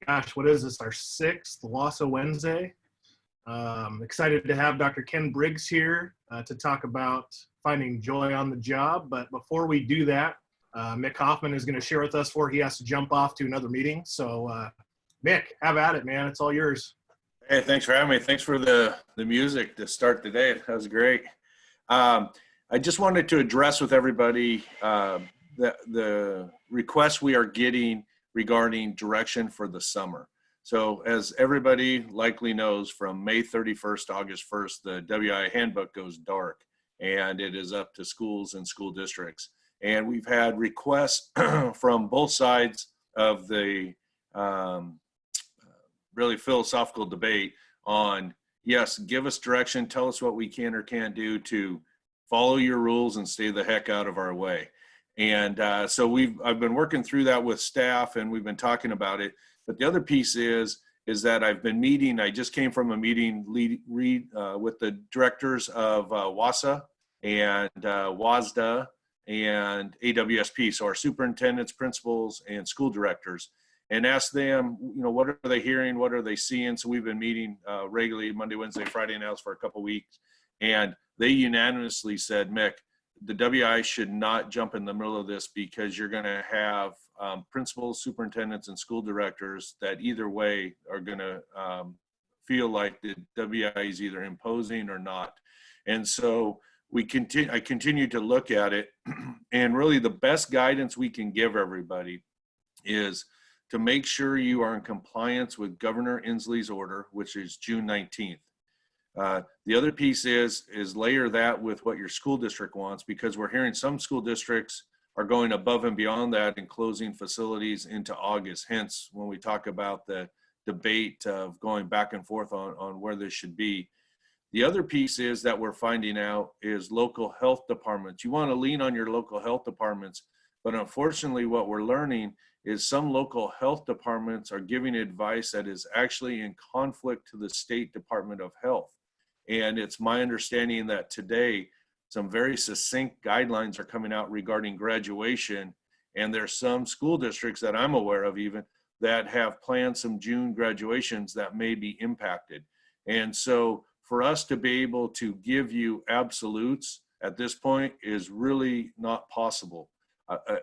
gosh, what is this, our sixth WSSAAA Wednesday? Excited to have Dr. Ken Briggs here to talk about finding joy on the job. But before we do that, Mick Hoffman is going to share with us before he has to jump off to another meeting. So Mick, have at it, man. It's all yours. Hey, thanks for having me. Thanks for the music to start the day. That was great. I just wanted to address with everybody the requests we are getting regarding direction for the summer. So as everybody likely knows, from May 31st to August 1st, the WI handbook goes dark, and it is up to schools and school districts. And we've had requests from both sides of the really philosophical debate on, yes, give us direction, tell us what we can or can't do to follow your rules and stay the heck out of our way. And so I've been working through that with staff, and we've been talking about it. But the other piece is that I've been meeting, I just came from a meeting with the directors of WSSAAA and WSDA and AWSP, so our superintendents, principals, and school directors, and asked them, what are they hearing, what are they seeing? So we've been meeting regularly Monday, Wednesday, Friday now for a couple of weeks, and they unanimously said, Mick, the WI should not jump in the middle of this, because you're going to have principals, superintendents, and school directors that either way are going to feel like the WI is either imposing or not. And so I continue to look at it, and really the best guidance we can give everybody is to make sure you are in compliance with Governor Inslee's order, which is June 19th. The other piece is layer that with what your school district wants, because we're hearing some school districts are going above and beyond that and closing facilities into August. Hence, when we talk about the debate of going back and forth on where this should be. The other piece is that we're finding out is local health departments. You want to lean on your local health departments, but unfortunately what we're learning is some local health departments are giving advice that is actually in conflict to the State Department of Health. And it's my understanding that today, some very succinct guidelines are coming out regarding graduation. And there's some school districts that I'm aware of even that have planned some June graduations that may be impacted. And so for us to be able to give you absolutes at this point is really not possible.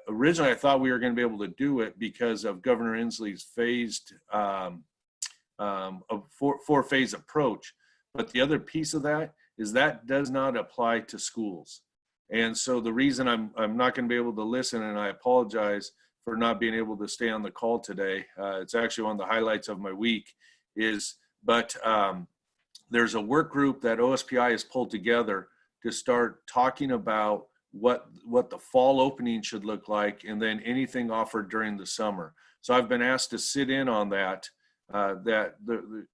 Originally, I thought we were going to be able to do it because of Governor Inslee's phased, four-phase approach. But the other piece of that is that does not apply to schools. And so the reason I'm not going to be able to listen, and I apologize for not being able to stay on the call today. It's actually one of the highlights of my week but there's a work group that OSPI has pulled together to start talking about what the fall opening should look like, and then anything offered during the summer. So I've been asked to sit in on that. There's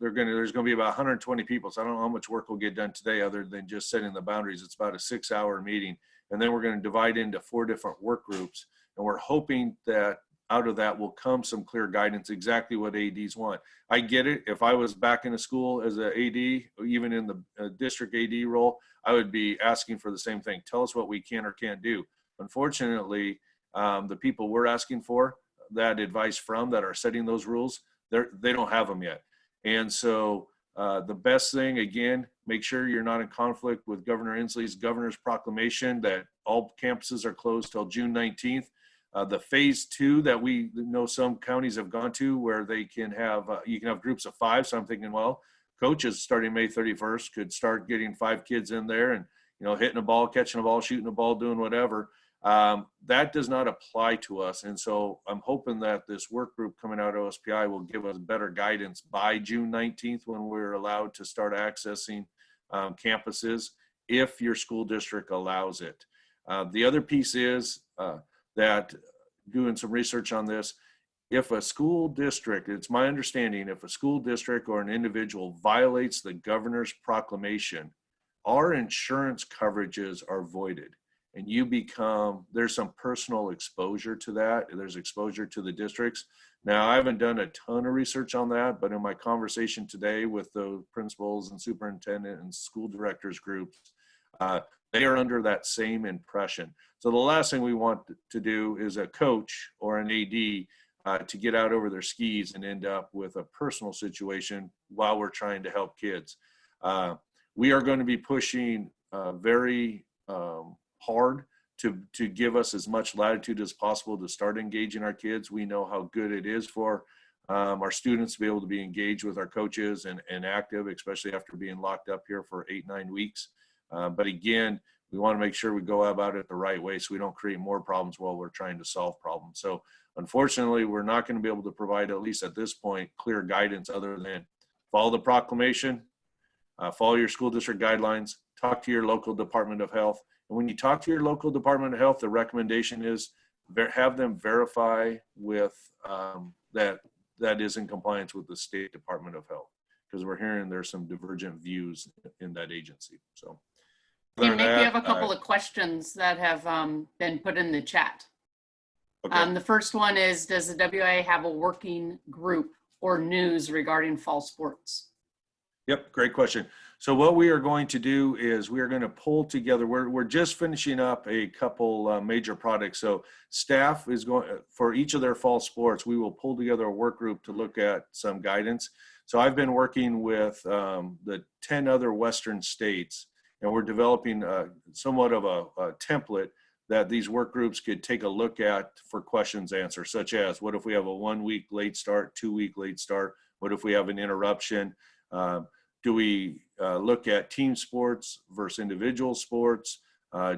going to be about 120 people. So I don't know how much work will get done today other than just setting the boundaries. It's about a 6-hour meeting. And then we're going to divide into 4 different work groups. And we're hoping that out of that will come some clear guidance, exactly what ADs want. I get it. If I was back in a school as an AD, or even in the district AD role, I would be asking for the same thing. Tell us what we can or can't do. Unfortunately, the people we're asking for that advice from that are setting those rules, they don't have them yet. And so the best thing, again, make sure you're not in conflict with Governor Inslee's governor's proclamation that all campuses are closed till June 19th. The phase 2 that we know some counties have gone to, where they can have, you can have groups of 5. So I'm thinking, well, coaches starting May 31st could start getting 5 kids in there and, hitting a ball, catching a ball, shooting a ball, doing whatever. That does not apply to us. And so I'm hoping that this work group coming out of OSPI will give us better guidance by June 19th when we're allowed to start accessing campuses, if your school district allows it. The other piece is that doing some research on this, if a school district, it's my understanding, if a school district or an individual violates the governor's proclamation, our insurance coverages are voided. And there's some personal exposure to that. There's exposure to the districts. Now, I haven't done a ton of research on that, but in my conversation today with the principals and superintendent and school directors groups, they are under that same impression. So the last thing we want to do is a coach or an AD to get out over their skis and end up with a personal situation while we're trying to help kids. We are going to be pushing very hard to give us as much latitude as possible to start engaging our kids. We know how good it is for our students to be able to be engaged with our coaches and active, especially after being locked up here for 8-9 weeks. But again, we want to make sure we go about it the right way so we don't create more problems while we're trying to solve problems. So unfortunately, we're not going to be able to provide, at least at this point, clear guidance other than follow the proclamation, follow your school district guidelines, talk to your local Department of Health. And when you talk to your local Department of Health, the recommendation is have them verify with that is in compliance with the State Department of Health, because we're hearing there's some divergent views in that agency. So you maybe have a couple of questions that have been put in the chat. okay. The first one is, does the WIA have a working group or news regarding fall sports? Yep, great question. So what we are going to do is we are going to pull together, we're just finishing up a couple major projects. So staff is going, for each of their fall sports, we will pull together a work group to look at some guidance. So I've been working with the 10 other Western states, and we're developing somewhat of a template that these work groups could take a look at for questions answered, such as what if we have a 1-week late start, 2-week late start? What if we have an interruption? Do we look at team sports versus individual sports?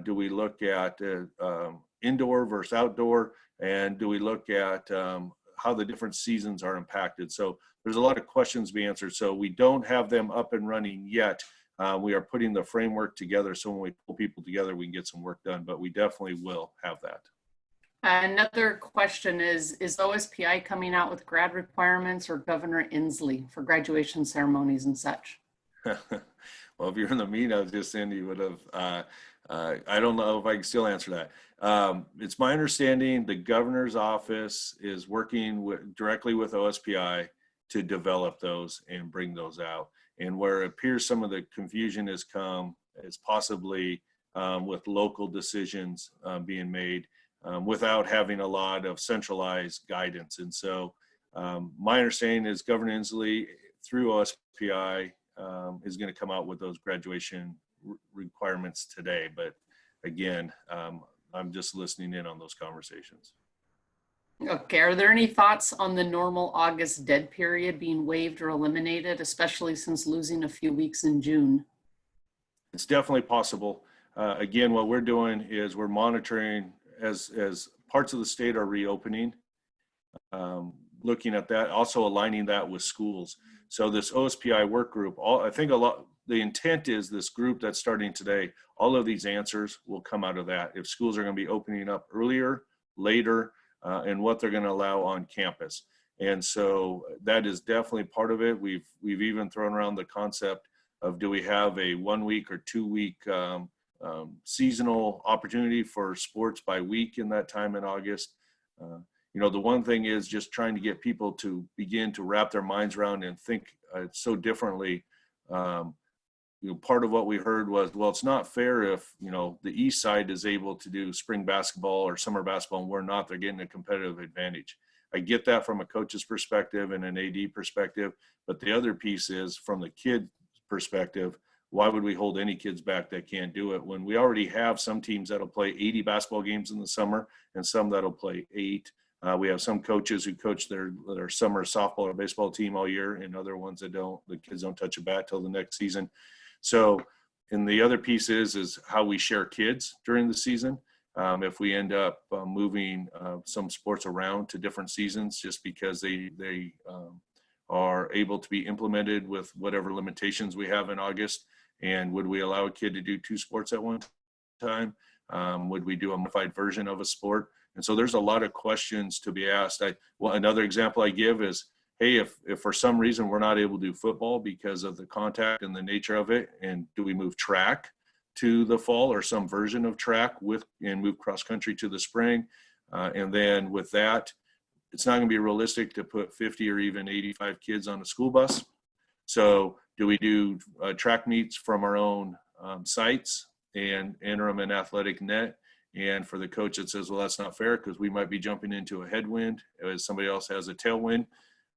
Do we look at indoor versus outdoor? And do we look at how the different seasons are impacted? So there's a lot of questions to be answered. So we don't have them up and running yet. We are putting the framework together, so when we pull people together, we can get some work done, but we definitely will have that. Another question is OSPI coming out with grad requirements or Governor Inslee for graduation ceremonies and such? Well, if you're in the meeting, I was just saying you would have, I don't know if I can still answer that. It's my understanding the governor's office is working directly with OSPI to develop those and bring those out. And where it appears some of the confusion has come is possibly with local decisions being made without having a lot of centralized guidance. And so my understanding is Governor Inslee through OSPI is going to come out with those graduation requirements today. But again, I'm just listening in on those conversations. Okay, are there any thoughts on the normal August dead period being waived or eliminated, especially since losing a few weeks in June? It's definitely possible. Again, what we're doing is we're monitoring as parts of the state are reopening, looking at that, also aligning that with schools. So this OSPI work group, I think the intent is this group that's starting today, all of these answers will come out of that. If schools are going to be opening up earlier, later, and what they're going to allow on campus. And so that is definitely part of it. We've even thrown around the concept of, do we have a 1-week or 2-week seasonal opportunity for sports by week in that time in August? You know, the one thing is just trying to get people to begin to wrap their minds around and think so differently. You know, part of what we heard was, well, it's not fair if, you know, the east side is able to do spring basketball or summer basketball and we're not. They're getting a competitive advantage. I get that from a coach's perspective and an AD perspective, but the other piece is from the kid perspective, why would we hold any kids back that can't do it when we already have some teams that'll play 80 basketball games in the summer and some that'll play 8. We have some coaches who coach their summer softball or baseball team all year, and other ones that don't. The kids don't touch a bat till the next season. So, and the other piece is how we share kids during the season. If we end up moving some sports around to different seasons just because they are able to be implemented with whatever limitations we have in August, and would we allow a kid to do 2 sports at one time? Would we do a modified version of a sport? And so there's a lot of questions to be asked. Well, another example I give is, hey, if for some reason we're not able to do football because of the contact and the nature of it, and do we move track to the fall or some version of track and move cross country to the spring? And then with that, it's not going to be realistic to put 50 or even 85 kids on a school bus. So do we do track meets from our own sites and enter them in athletic net And for the coach that says, well, that's not fair because we might be jumping into a headwind as somebody else has a tailwind,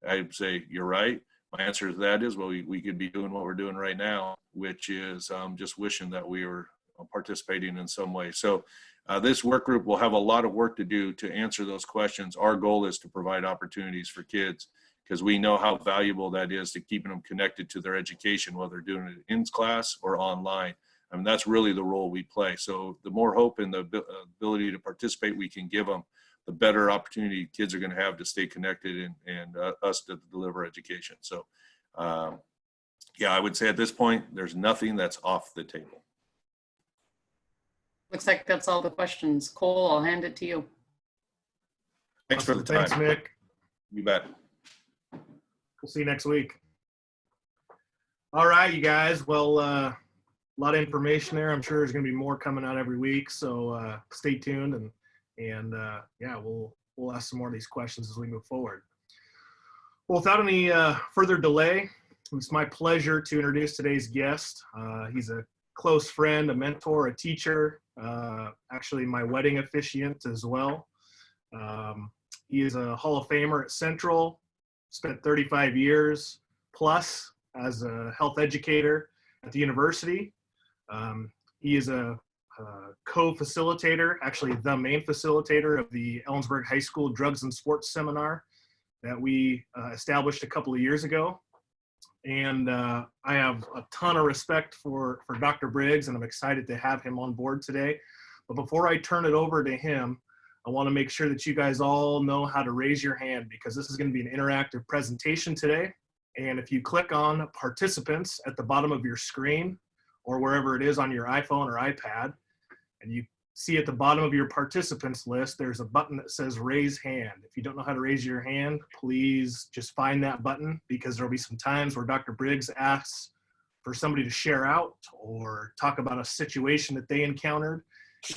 I'd say, you're right. My answer to that is, well, we could be doing what we're doing right now, which is just wishing that we were participating in some way. So this work group will have a lot of work to do to answer those questions. Our goal is to provide opportunities for kids because we know how valuable that is to keeping them connected to their education, whether they're doing it in class or online. I mean, that's really the role we play. So the more hope and the ability to participate we can give them, the better opportunity kids are going to have to stay connected and us to deliver education. So, yeah, I would say at this point, there's nothing that's off the table. Looks like that's all the questions. Cole, I'll hand it to you. Thanks for the time. Thanks, Mick. You bet. We'll see you next week. All right, you guys. Well, a lot of information there. I'm sure there's going to be more coming out every week. So stay tuned and yeah, we'll ask some more of these questions as we move forward. Well, without any further delay, it's my pleasure to introduce today's guest. He's a close friend, a mentor, a teacher, actually my wedding officiant as well. He is a Hall of Famer at Central, spent 35 years plus as a health educator at the university. He is a co-facilitator, actually the main facilitator of the Ellensburg High School Drugs and Sports Seminar that we established a couple of years ago. And I have a ton of respect for Dr. Briggs, and I'm excited to have him on board today. But before I turn it over to him, I want to make sure that you guys all know how to raise your hand because this is going to be an interactive presentation today. And if you click on participants at the bottom of your screen or wherever it is on your iPhone or iPad, and you see at the bottom of your participants list, there's a button that says raise hand. If you don't know how to raise your hand, please just find that button because there'll be some times where Dr. Briggs asks for somebody to share out or talk about a situation that they encountered.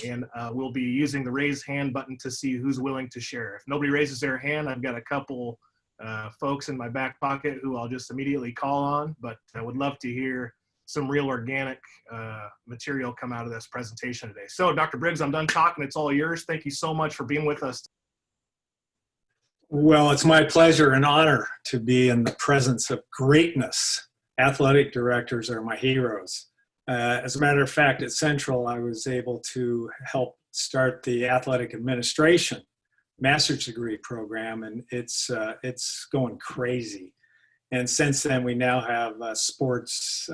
And we'll be using the raise hand button to see who's willing to share. If nobody raises their hand, I've got a couple folks in my back pocket who I'll just immediately call on, but I would love to hear some real organic material come out of this presentation today. So Dr. Briggs, I'm done talking. It's all yours. Thank you so much for being with us. Well, it's my pleasure and honor to be in the presence of greatness. Athletic directors are my heroes. As a matter of fact, at Central, I was able to help start the athletic administration master's degree program, and it's going crazy. And since then, we now have sports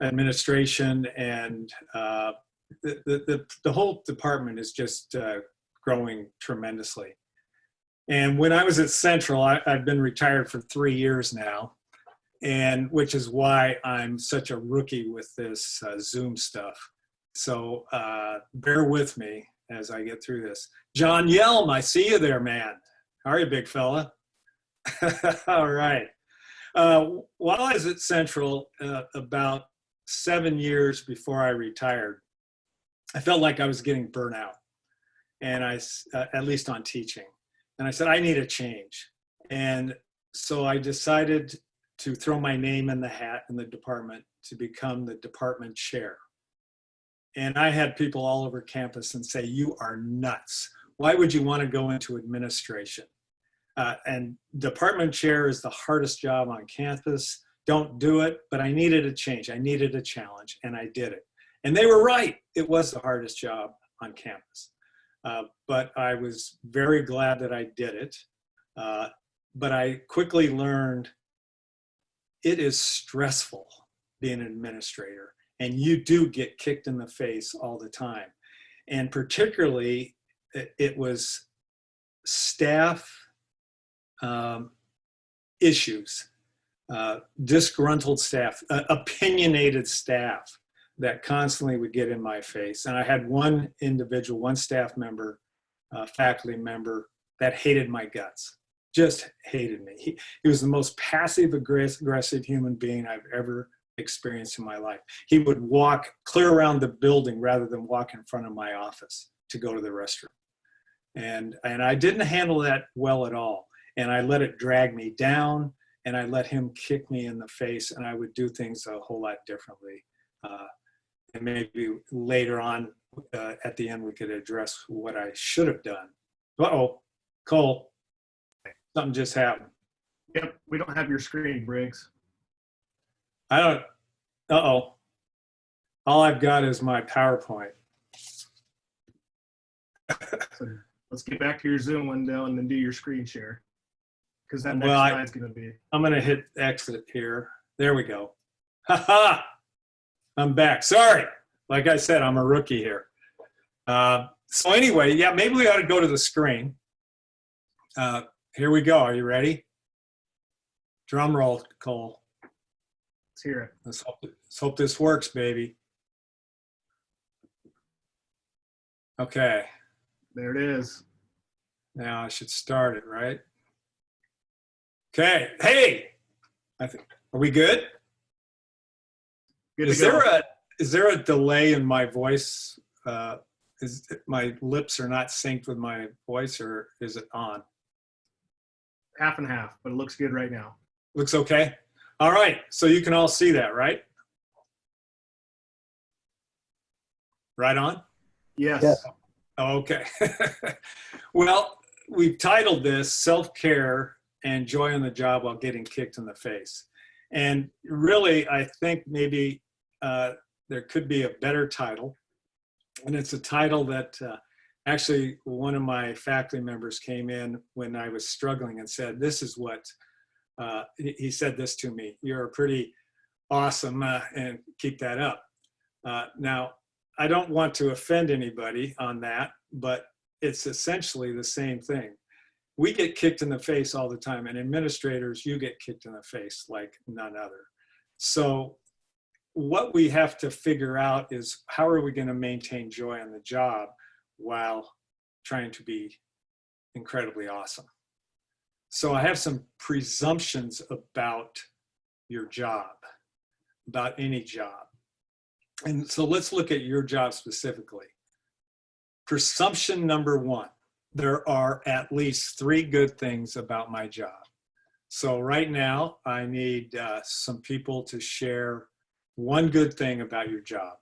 administration, and the whole department is just growing tremendously. And when I was at Central, I've been retired for 3 years now, and which is why I'm such a rookie with this Zoom stuff. So bear with me as I get through this. John Yelm, I see you there, man. How are you, big fella? All right. While I was at Central, about 7 years before I retired, I felt like I was getting burnt out, and at least on teaching. And I said, I need a change. And so I decided to throw my name in the hat in the department to become the department chair. And I had people all over campus and say, you are nuts. Why would you want to go into administration? And department chair is the hardest job on campus. Don't do it. But I needed a change. I needed a challenge, and I did it. And they were right. It was the hardest job on campus. But I was very glad that I did it. But I quickly learned it is stressful being an administrator, and you do get kicked in the face all the time. And particularly, it was staff issues, disgruntled staff, opinionated staff that constantly would get in my face. And I had one individual, one staff member, faculty member that hated my guts, just hated me. He was the most passive aggressive human being I've ever experienced in my life. He would walk clear around the building rather than walk in front of my office to go to the restroom. And I didn't handle that well at all. And I let it drag me down, and I let him kick me in the face, and I would do things a whole lot differently. And maybe later on at the end, we could address what I should have done. Uh-oh, Cole, something just happened. Yep, we don't have your screen, Briggs. I don't, uh-oh. All I've got is my PowerPoint. So let's get back to your Zoom window and then do your screen share. Because that next Well, slide's going to be. I'm going to hit exit here. There we go. Ha-ha! I'm back. Sorry. Like I said, I'm a rookie here. So anyway, yeah, maybe we ought to go to the screen. Here we go. Are you ready? Drum roll, Cole. Let's hear it. Let's hope this works, baby. Okay. There it is. Now I should start it, right? Okay. Hey, are we good? Good Is to go. there a delay in my voice? Is my lips are not synced with my voice, or is it on? Half and half, but it looks good right now. Looks okay. All right. So you can all see that, right? Right on? Yes. Yes. Oh, okay. Well, we've titled this Self-Care and Joy on the Job While Getting Kicked in the Face. And really, I think maybe there could be a better title. And it's a title that actually one of my faculty members came in when I was struggling and said, this is what, he said this to me, you're pretty awesome and keep that up. Now, I don't want to offend anybody on that, but it's essentially the same thing. We get kicked in the face all the time, and administrators, you get kicked in the face like none other. So what we have to figure out is how are we going to maintain joy on the job while trying to be incredibly awesome. So I have some presumptions about your job, about any job. And so let's look at your job specifically. Presumption number one, there are at least 3 good things about my job. So right now I need some people to share one good thing about your job.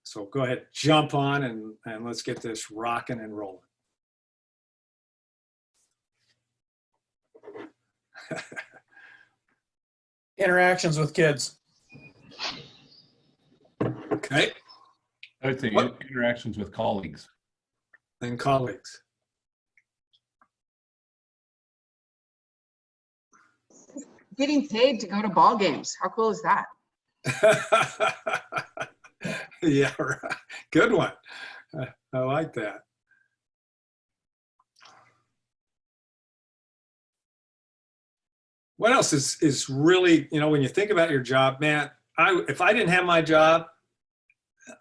So go ahead, jump on and let's get this rocking and rolling. Interactions with kids. Okay, I would say What? interactions with colleagues. and colleagues. Getting paid to go to ball games. How cool is that? Yeah, right. Good one. I like that. What else is really, you know, when you think about your job, man, if I didn't have my job,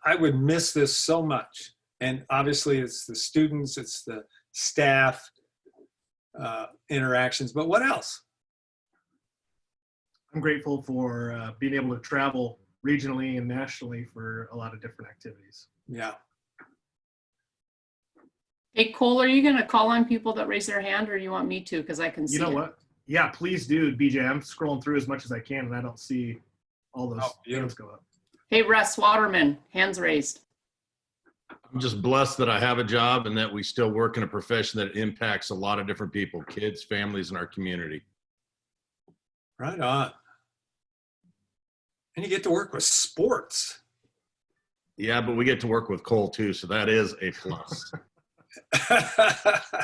I would miss this so much. And obviously it's the students, it's the staff interactions, but what else? I'm grateful for being able to travel regionally and nationally for a lot of different activities. Yeah. Hey, Cole, are you going to call on people that raise their hand, or do you want me to? Because I can see You know it. what? Yeah, please do, BJ. I'm scrolling through as much as I can, and I don't see all those Oh, beautiful. hands go up. Hey, Russ Waterman, hands raised. I'm just blessed that I have a job and that we still work in a profession that impacts a lot of different people, kids, families, in our community. Right on. And you get to work with sports. Yeah, but we get to work with Cole too, so that is a plus.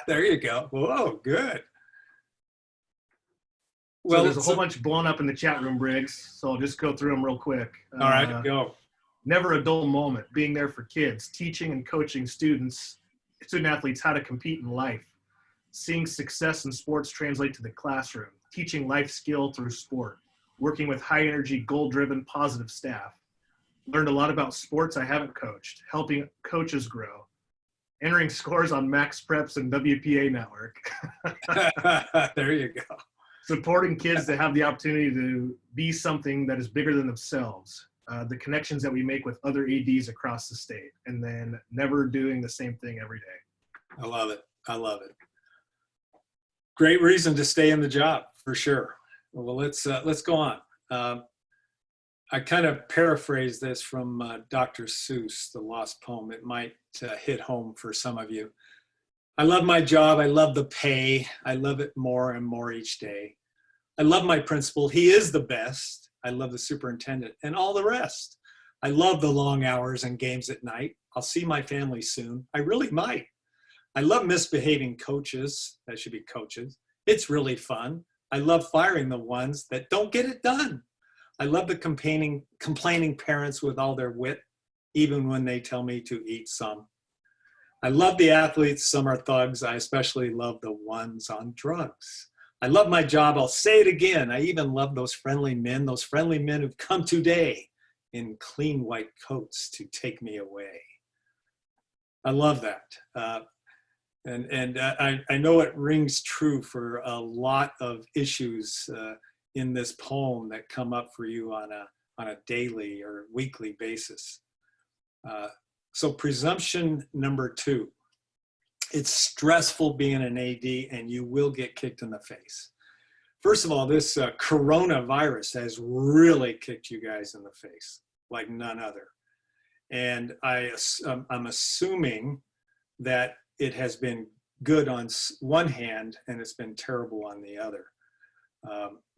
There you go. Whoa, good. Well, there's a whole bunch blown up in the chat room, Briggs, so I'll just go through them real quick. All right, go. Never a dull moment, being there for kids, teaching and coaching student athletes how to compete in life, seeing success in sports translate to the classroom, teaching life skill through sport, working with high energy, goal-driven, positive staff. Learned a lot about sports I haven't coached, helping coaches grow, entering scores on Max Preps and WPA Network, There you go. supporting kids to have the opportunity to be something that is bigger than themselves, the connections that we make with other ADs across the state, and then never doing the same thing every day. I love it. I love it. Great reason to stay in the job, for sure. Well, let's go on. I kind of paraphrase this from Dr. Seuss, The Lost Poem. It might hit home for some of you. I love my job. I love the pay. I love it more and more each day. I love my principal. He is the best. I love the superintendent and all the rest. I love the long hours and games at night. I'll see my family soon. I really might. I love misbehaving coaches. That should be coaches. It's really fun. I love firing the ones that don't get it done. I love the complaining parents with all their wit, even when they tell me to eat some. I love the athletes. Some are thugs. I especially love the ones on drugs. I love my job. I'll say it again. I even love those friendly men who've come today in clean white coats to take me away. I love that. I know it rings true for a lot of issues in this poem that come up for you on a daily or weekly basis. So presumption number 2, it's stressful being an AD and you will get kicked in the face. First of all, this coronavirus has really kicked you guys in the face like none other. And I'm assuming that it has been good on one hand and it's been terrible on the other.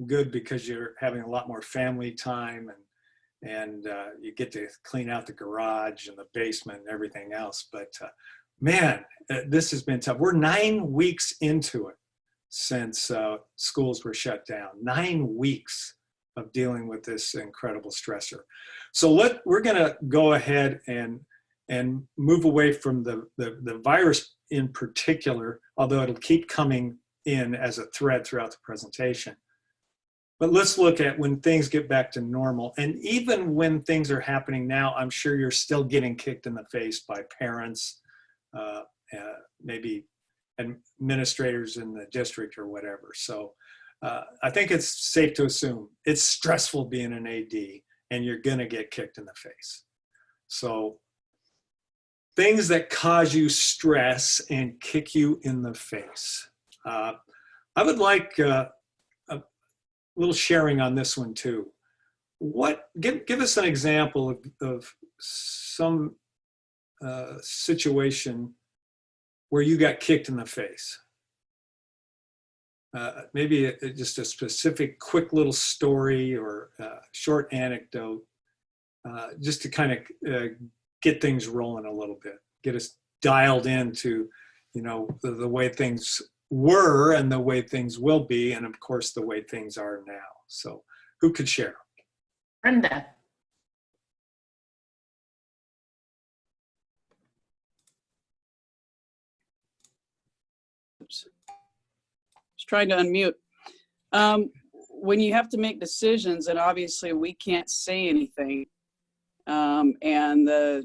Good because you're having a lot more family time and you get to clean out the garage and the basement and everything else. But man, this has been tough. We're 9 weeks into it since schools were shut down. 9 weeks of dealing with this incredible stressor. So we're gonna go ahead and move away from the virus in particular, although it'll keep coming in as a thread throughout the presentation. But let's look at when things get back to normal. And even when things are happening now, I'm sure you're still getting kicked in the face by parents, maybe administrators in the district or whatever. So I think it's safe to assume it's stressful being an AD and you're gonna get kicked in the face. So things that cause you stress and kick you in the face. I would like a little sharing on this one too. Give us an example of some situation where you got kicked in the face. Maybe just a specific quick little story or short anecdote, just to kind of get things rolling a little bit, get us dialed into, the way things were and the way things will be, and of course the way things are now. So who could share? Brenda. Oops. Just trying to unmute. When you have to make decisions, and obviously we can't say anything, and the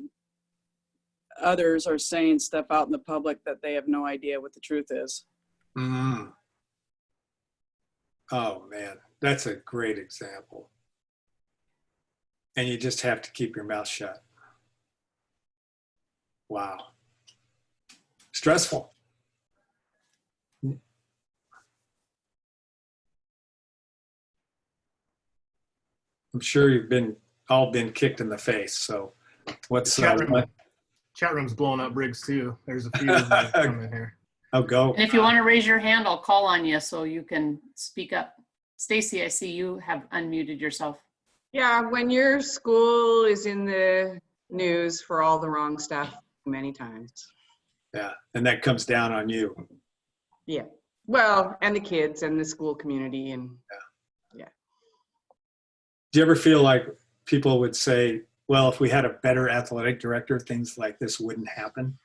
others are saying stuff out in the public that they have no idea what the truth is. Mm. Oh man, that's a great example. And you just have to keep your mouth shut. Wow. Stressful. I'm sure you've all been kicked in the face. So what's Chat room's blowing up, Briggs, too. There's a few that come in here. Oh, go. And if you want to raise your hand, I'll call on you so you can speak up. Stacy, I see you have unmuted yourself. Yeah, when your school is in the news for all the wrong stuff many times. Yeah, and that comes down on you. Yeah, well, and the kids and the school community and yeah. Do you ever feel like people would say, well, if we had a better athletic director, things like this wouldn't happen?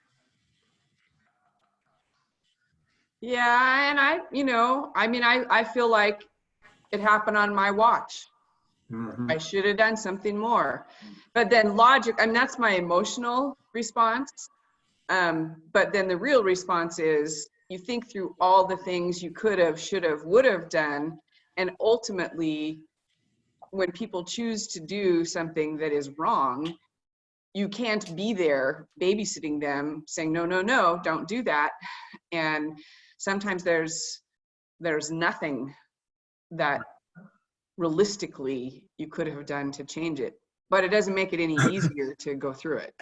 Yeah, and I feel like it happened on my watch. Mm-hmm. I should have done something more. But then that's my emotional response. But then the real response is you think through all the things you could have, should have, would have done. And ultimately, when people choose to do something that is wrong, you can't be there babysitting them saying, no, no, no, don't do that. And sometimes there's nothing that realistically you could have done to change it. But it doesn't make it any easier to go through it.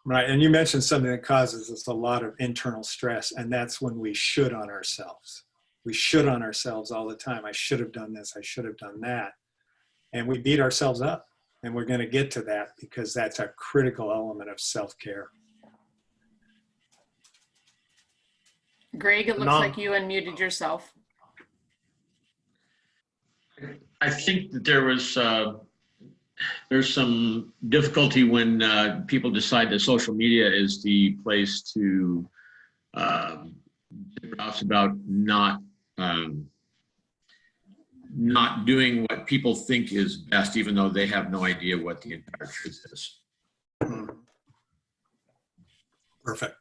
Right, and you mentioned something that causes us a lot of internal stress, and that's when we should on ourselves. We should on ourselves all the time. I should have done this, I should have done that. And we beat ourselves up, and we're going to get to that because that's a critical element of self-care. Greg, it looks like you unmuted yourself. I think that there's some difficulty when people decide that social media is the place to browse about not doing what people think is best, even though they have no idea what the entire truth is. Perfect.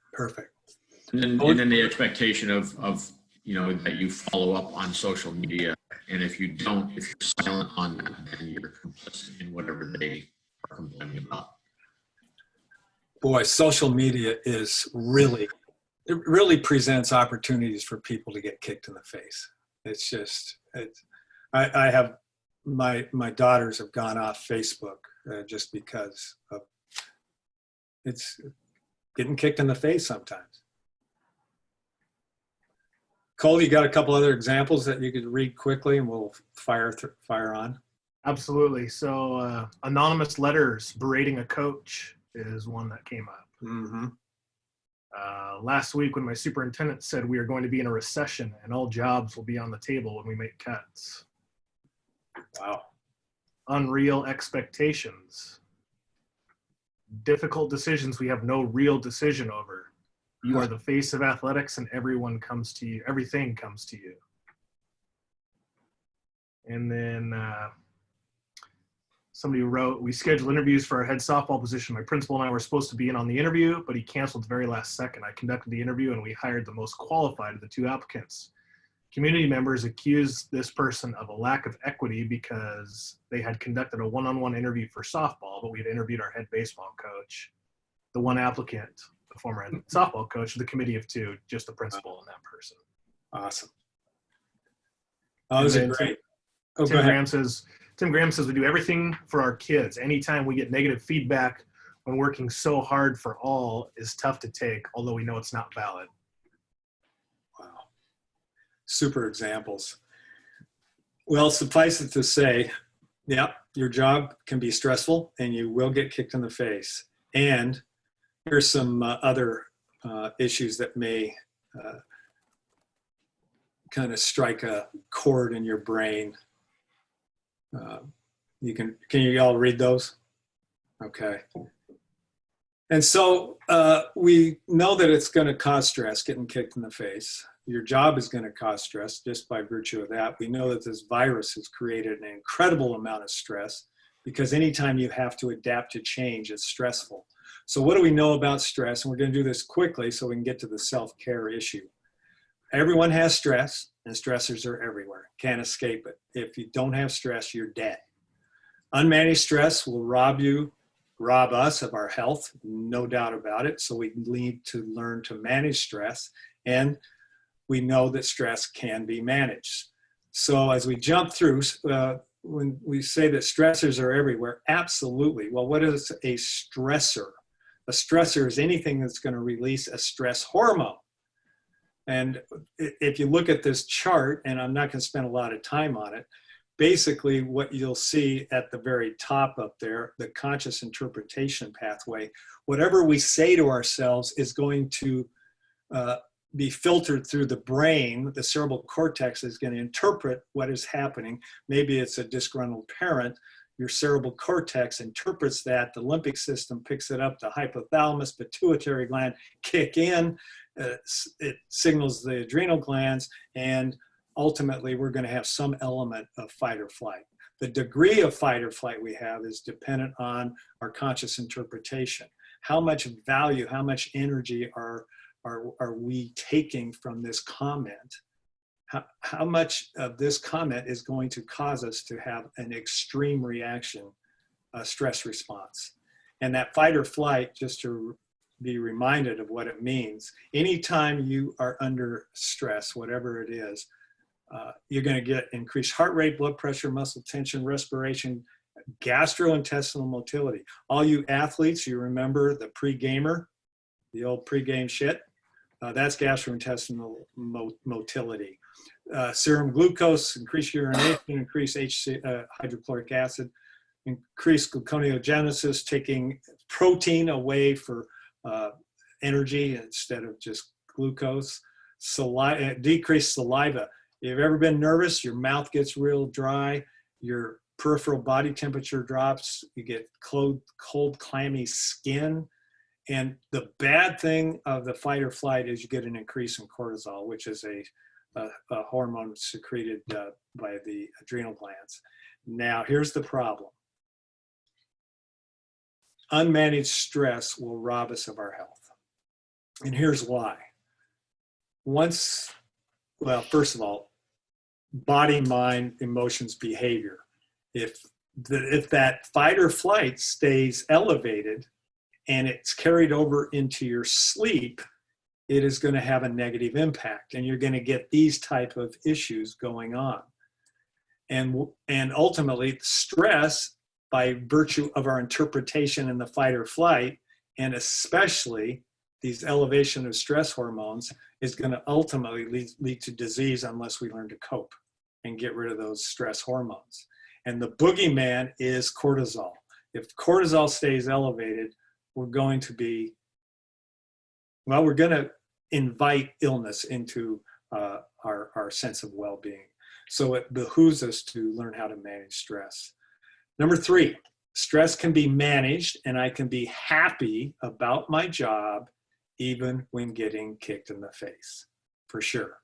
And then the expectation of that you follow up on social media, and if you don't, if you're silent on that, then you're complicit in whatever they are complaining about. Boy, social media it really presents opportunities for people to get kicked in the face. It's just, I have, my daughters have gone off Facebook just because of, it's getting kicked in the face sometimes. Cole, you got a couple other examples that you could read quickly and we'll fire on? Absolutely. So anonymous letters berating a coach is one that came up. Mm-hmm. Last week when my superintendent said we are going to be in a recession and all jobs will be on the table when we make cuts. Wow. Unreal expectations. Difficult decisions we have no real decision over. You are the face of athletics and everyone comes to you. Everything comes to you. And then somebody wrote, we scheduled interviews for our head softball position. My principal and I were supposed to be in on the interview, but he canceled the very last second. I conducted the interview and we hired the most qualified of the two applicants. Community members accused this person of a lack of equity because they had conducted a one-on-one interview for softball, but we had interviewed our head baseball coach, the one applicant, the former head softball coach, the committee of two, just the principal and that person. Awesome. Oh, those are great. Oh, Tim Graham says we do everything for our kids. Anytime we get negative feedback when working so hard for all is tough to take, although we know it's not valid. Wow. Super examples. Well, suffice it to say, yeah, your job can be stressful and you will get kicked in the face. And here's some other issues that may kind of strike a chord in your brain. Can you all read those? Okay. And so we know that it's going to cause stress, getting kicked in the face. Your job is going to cause stress just by virtue of that. We know that this virus has created an incredible amount of stress because anytime you have to adapt to change, it's stressful. So what do we know about stress? And we're going to do this quickly so we can get to the self-care issue. Everyone has stress, and stressors are everywhere. Can't escape it. If you don't have stress, you're dead. Unmanaged stress will rob us of our health, no doubt about it. So we need to learn to manage stress, and we know that stress can be managed. So as we jump through, when we say that stressors are everywhere, absolutely. Well, what is a stressor? A stressor is anything that's going to release a stress hormone. And if you look at this chart, and I'm not going to spend a lot of time on it, basically what you'll see at the very top up there, the conscious interpretation pathway, whatever we say to ourselves is going to be filtered through the brain. The cerebral cortex is going to interpret what is happening. Maybe it's a disgruntled parent. Your cerebral cortex interprets that. The limbic system picks it up. The hypothalamus, pituitary gland kick in. It signals the adrenal glands, and ultimately we're going to have some element of fight or flight. The degree of fight or flight we have is dependent on our conscious interpretation. How much value, how much energy are we taking from this comment? How much of this comment is going to cause us to have an extreme reaction, a stress response? And that fight or flight, just to be reminded of what it means, anytime you are under stress, whatever it is, You're going to get increased heart rate, blood pressure, muscle tension, respiration, gastrointestinal motility. All you athletes, you remember the pre-gamer, the old pre-game shit? That's gastrointestinal motility. Serum glucose, increased urination, increased hydrochloric acid, increased gluconeogenesis, taking protein away for energy instead of just glucose. Decreased saliva. If you've ever been nervous, your mouth gets real dry, your peripheral body temperature drops, you get cold, clammy skin. And the bad thing of the fight or flight is you get an increase in cortisol, which is a hormone secreted by the adrenal glands. Now, here's the problem. Unmanaged stress will rob us of our health. And here's why. Well, first of all, body, mind, emotions, behavior. If that fight or flight stays elevated and it's carried over into your sleep, it is going to have a negative impact, and you're going to get these type of issues going on. And ultimately, stress, by virtue of our interpretation in the fight or flight, and especially these elevation of stress hormones, is going to ultimately lead to disease unless we learn to cope and get rid of those stress hormones. And the boogeyman is cortisol. If cortisol stays elevated, we're going to invite illness into our sense of well-being. So it behooves us to learn how to manage stress. Number 3, stress can be managed, and I can be happy about my job even when getting kicked in the face, for sure.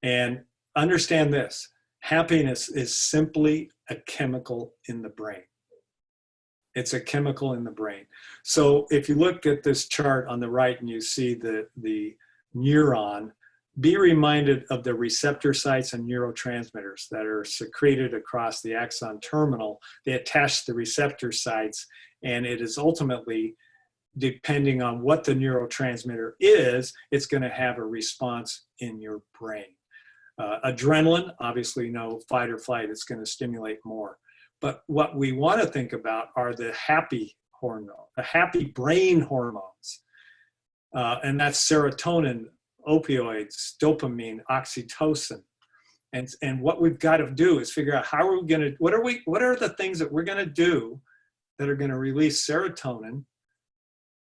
And understand this, happiness is simply a chemical in the brain. It's a chemical in the brain. So if you look at this chart on the right and you see the neuron, be reminded of the receptor sites and neurotransmitters that are secreted across the axon terminal. They attach the receptor sites, and it is ultimately, depending on what the neurotransmitter is, it's going to have a response in your brain. Adrenaline, obviously, fight or flight, it's going to stimulate more. But what we want to think about are the happy hormone, the happy brain hormones. And that's serotonin, opioids, dopamine, oxytocin. And what we've got to do is figure out how are we going to, what are the things that we're going to do that are going to release serotonin,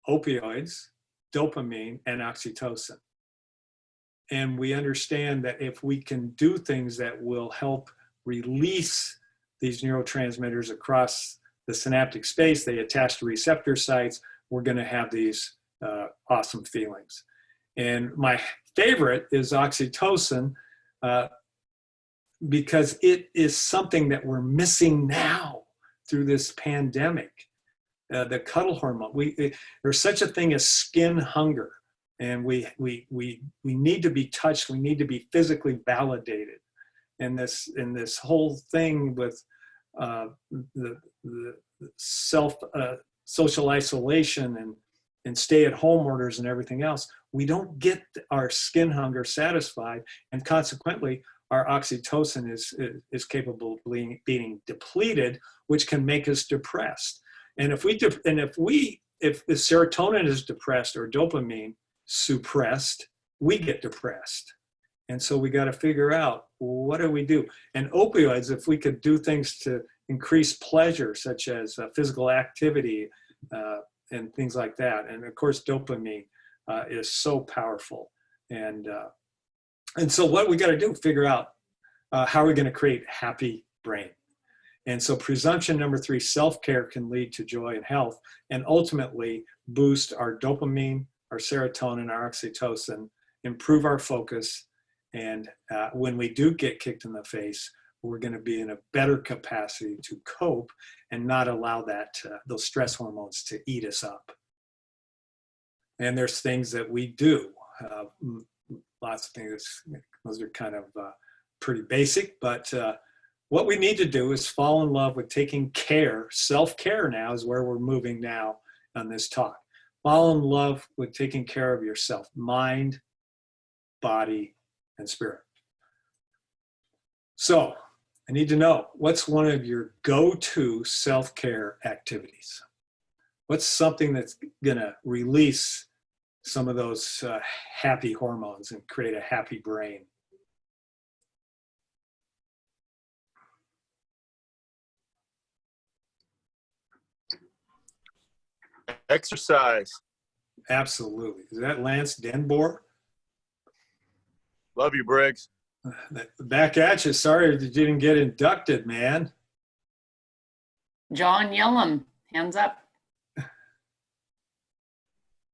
opioids, dopamine, and oxytocin. And we understand that if we can do things that will help release these neurotransmitters across the synaptic space, they attach to receptor sites, we're going to have these awesome feelings. And my favorite is oxytocin because it is something that we're missing now through this pandemic. The cuddle hormone. There's such a thing as skin hunger, and we need to be touched. We need to be physically validated. And this whole thing with the social isolation and stay-at-home orders and everything else, we don't get our skin hunger satisfied, and consequently, our oxytocin is capable of being depleted, which can make us depressed. And if serotonin is depressed or dopamine suppressed, we get depressed. And so we got to figure out, what do we do? And opioids, if we could do things to increase pleasure, such as physical activity and things like that. And of course, dopamine is so powerful. And so what we got to do, figure out how are we going to create happy brain. And so presumption number 3, self-care can lead to joy and health, and ultimately boost our dopamine, our serotonin, our oxytocin, improve our focus. And when we do get kicked in the face, we're going to be in a better capacity to cope and not allow those stress hormones to eat us up. And there's things that we do, lots of things. Those are kind of pretty basic, but what we need to do is fall in love with taking care. Self-care now is where we're moving now on this talk. Fall in love with taking care of yourself, mind, body, and spirit. So I need to know, what's one of your go-to self-care activities? What's something that's going to release some of those happy hormones and create a happy brain? Exercise. Absolutely. Is that Lance Denbour? Love you, Briggs. Back at you. Sorry that you didn't get inducted, man. John Yellum, hands up.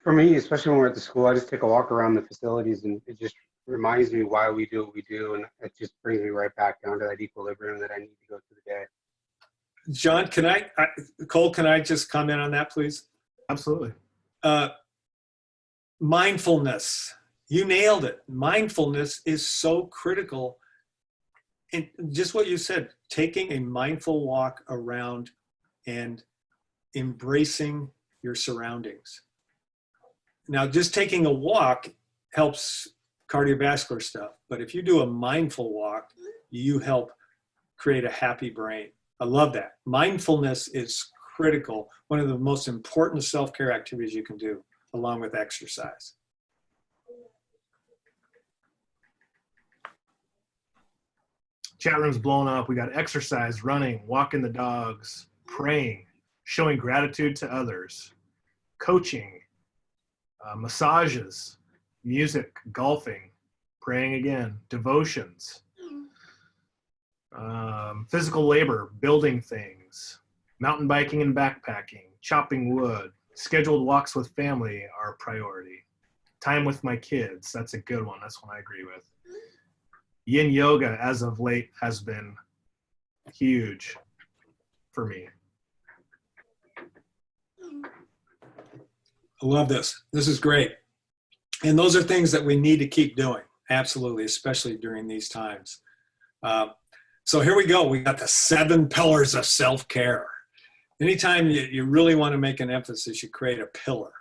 For me, especially when we're at the school, I just take a walk around the facilities and it just reminds me why we do what we do. And it just brings me right back down to that equilibrium that I need to go through the day. John, Cole, can I just comment on that, please? Absolutely. Mindfulness. You nailed it. Mindfulness is so critical. And just what you said, taking a mindful walk around and embracing your surroundings. Now, just taking a walk helps cardiovascular stuff, but if you do a mindful walk, you help create a happy brain. I love that. Mindfulness is critical, one of the most important self-care activities you can do, along with exercise. Chat room's blown up. We got exercise, running, walking the dogs, praying, showing gratitude to others, coaching, massages, music, golfing, praying again, devotions, physical labor, building things, mountain biking and backpacking, chopping wood, scheduled walks with family are a priority. Time with my kids, that's a good one. That's one I agree with. Yin yoga, as of late, has been huge for me. I love this. This is great. And those are things that we need to keep doing. Absolutely, especially during these times. So here we go. We got the 7 pillars of self-care. Anytime you really want to make an emphasis, you create a pillar.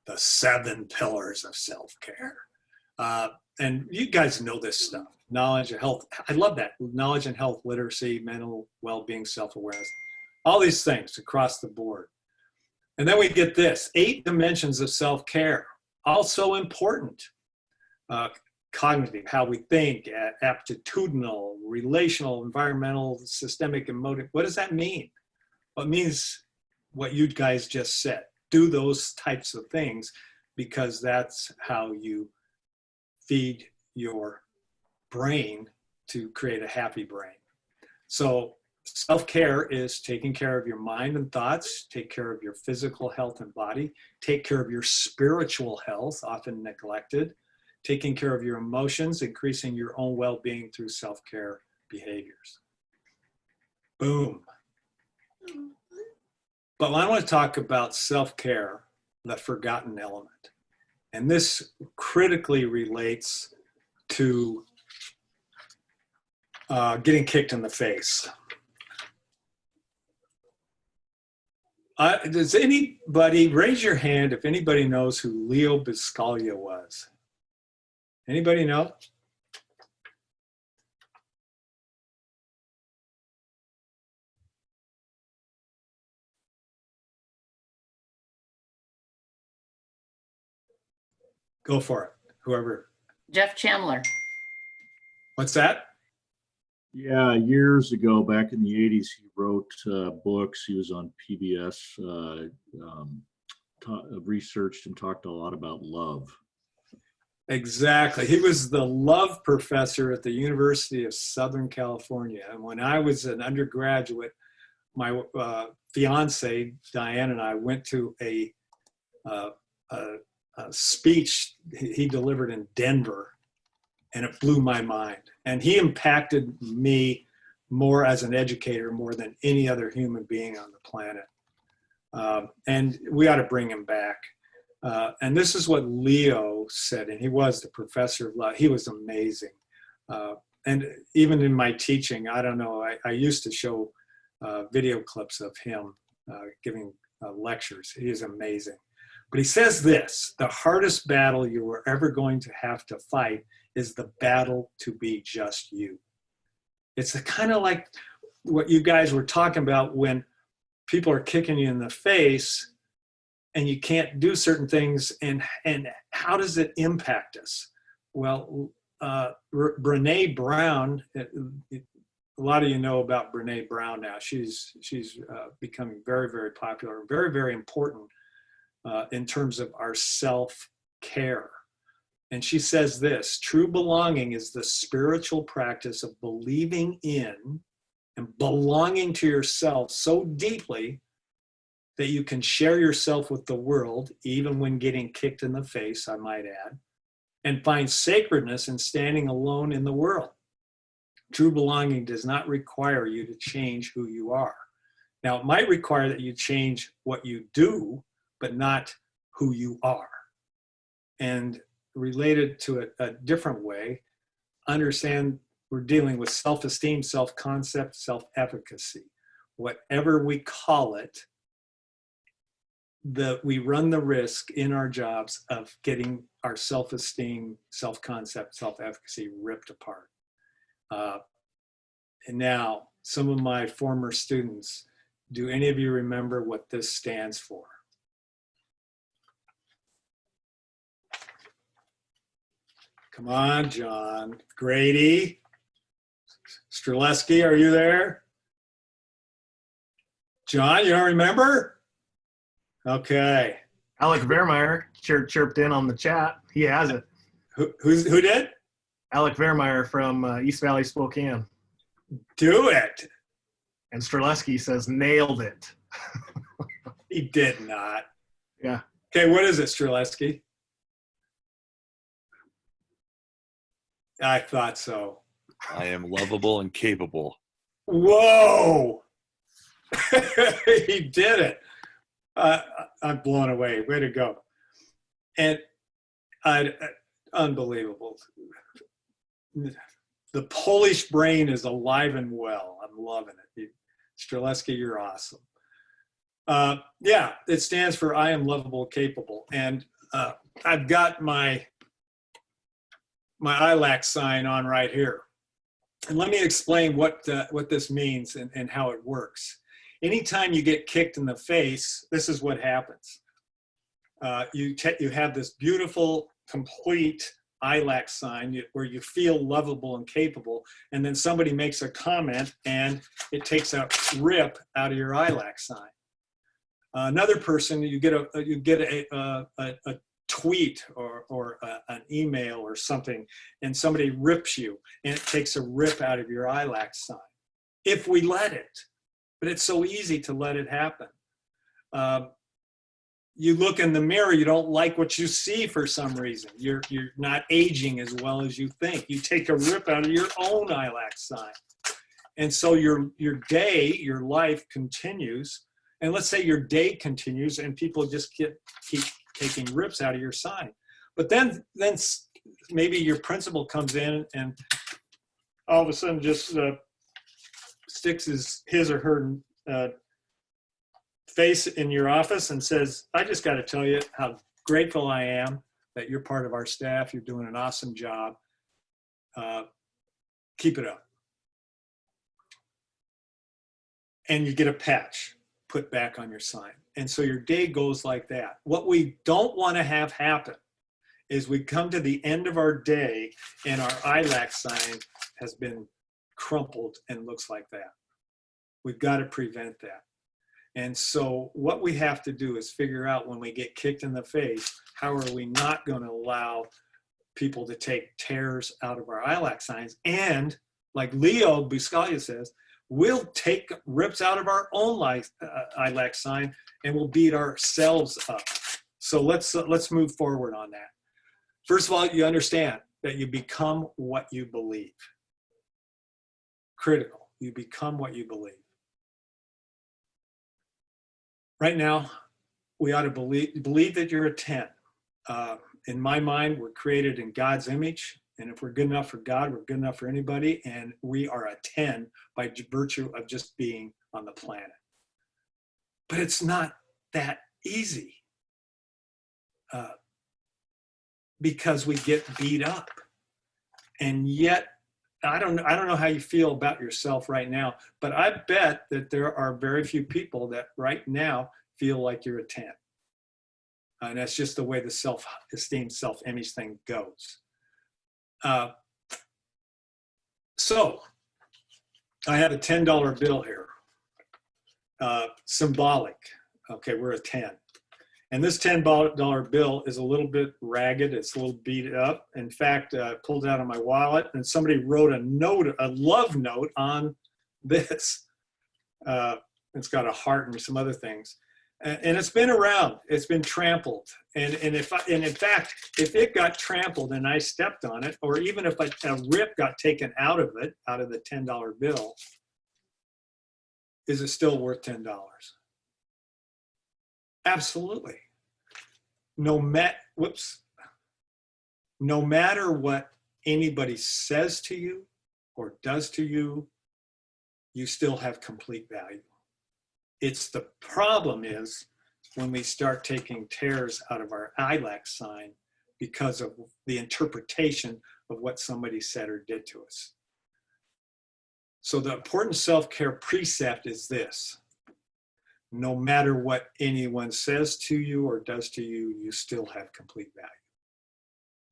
The 7 pillars of self-care. And you guys know this stuff. Knowledge and health. I love that. Knowledge and health literacy, mental well-being, self-awareness. All these things across the board. And then we get this, 8 dimensions of self-care. Also important. Cognitive, how we think, aptitudinal, relational, environmental, systemic, emotive. What does that mean? Well, it means what you guys just said. Do those types of things because that's how you feed your brain to create a happy brain. So self-care is taking care of your mind and thoughts, take care of your physical health and body, take care of your spiritual health, often neglected, taking care of your emotions, increasing your own well-being through self-care behaviors. Boom. But I want to talk about self-care, the forgotten element. And this critically relates to getting kicked in the face. Does anybody, raise your hand if anybody knows who Leo Biscaglia was? Anybody know? Go for it, whoever. Jeff Chandler. What's that? Yeah, years ago, back in the 80s, he wrote books. He was on PBS, researched and talked a lot about love. Exactly. He was the love professor at the University of Southern California. And when I was an undergraduate, my fiance, Diane, and I went to a speech he delivered in Denver, and it blew my mind. And he impacted me more as an educator, more than any other human being on the planet. And we ought to bring him back. And this is what Leo said, and he was the professor of love. He was amazing. And even in my teaching, I don't know, I used to show video clips of him giving lectures. He is amazing. But he says this, the hardest battle you are ever going to have to fight is the battle to be just you. It's kind of like what you guys were talking about when people are kicking you in the face and you can't do certain things, and how does it impact us? Well, Brene Brown, a lot of you know about Brene Brown now. She's becoming very, very popular, very, very important in terms of our self-care. And she says this: true belonging is the spiritual practice of believing in and belonging to yourself so deeply that you can share yourself with the world, even when getting kicked in the face, I might add, and find sacredness in standing alone in the world. True belonging does not require you to change who you are. Now, it might require that you change what you do, but not who you are. And related to a different way, understand we're dealing with self-esteem, self-concept, self-efficacy. Whatever we call it, we run the risk in our jobs of getting our self-esteem, self-concept, self-efficacy ripped apart. And now, some of my former students, do any of you remember what this stands for? Come on, John. Grady. Streleski, are you there? John, you don't remember? Okay. Alec Vermeyer chirped in on the chat. He has it. Who did? Alec Vermeyer from East Valley, Spokane. Do it. And Streleski says, nailed it. He did not. Yeah. Okay, what is it, Streleski? I thought so. I am lovable and capable. Whoa! He did it. I'm blown away. Way to go. And unbelievable. The Polish brain is alive and well. I'm loving it. Streleski, you're awesome. Yeah, it stands for I am lovable, capable. And I've got my IALAC sign on right here. And let me explain what this means and how it works. Anytime you get kicked in the face, this is what happens. You have this beautiful, complete IALAC sign where you feel lovable and capable, and then somebody makes a comment and it takes a rip out of your IALAC sign. Another person, you get a tweet or an email or something, and somebody rips you and it takes a rip out of your IALAC sign. If we let it. But it's so easy to let it happen. You look in the mirror, you don't like what you see for some reason. You're not aging as well as you think. You take a rip out of your own IALAC sign. And so your day, your life continues. And let's say your day continues and people just keep taking rips out of your sign. But then maybe your principal comes in and all of a sudden just sticks his or her face in your office and says, I just got to tell you how grateful I am that you're part of our staff. You're doing an awesome job. Keep it up. And you get a patch put back on your sign. And so your day goes like that. What we don't want to have happen is we come to the end of our day and our IALAC sign has been crumpled and looks like that. We've got to prevent that. And so what we have to do is figure out when we get kicked in the face, how are we not going to allow people to take tears out of our IALAC signs? And like Leo Buscaglia says, we'll take rips out of our own IALAC sign and we'll beat ourselves up. So let's move forward on that. First of all, you understand that you become what you believe. Critical. You become what you believe. Right now, we ought to believe that you're a 10. In my mind, we're created in God's image. And if we're good enough for God, we're good enough for anybody. And we are a 10 by virtue of just being on the planet. But it's not that easy because we get beat up. And yet, I don't know how you feel about yourself right now, but I bet that there are very few people that right now feel like you're a 10. And that's just the way the self-esteem, self-image thing goes. So I have a $10 bill here, symbolic. Okay, we're a 10. And this $10 bill is a little bit ragged. It's a little beat up. In fact, I pulled it out of my wallet and somebody wrote a love note on this. It's got a heart and some other things. And it's been around. It's been trampled. And in fact, if it got trampled and I stepped on it, or even if a rip got taken out of it, out of the $10 bill, is it still worth $10? Absolutely. No matter what anybody says to you or does to you, you still have complete value. It's the problem is when we start taking tears out of our IALAC sign because of the interpretation of what somebody said or did to us. So the important self-care precept is this: no matter what anyone says to you or does to you, you still have complete value.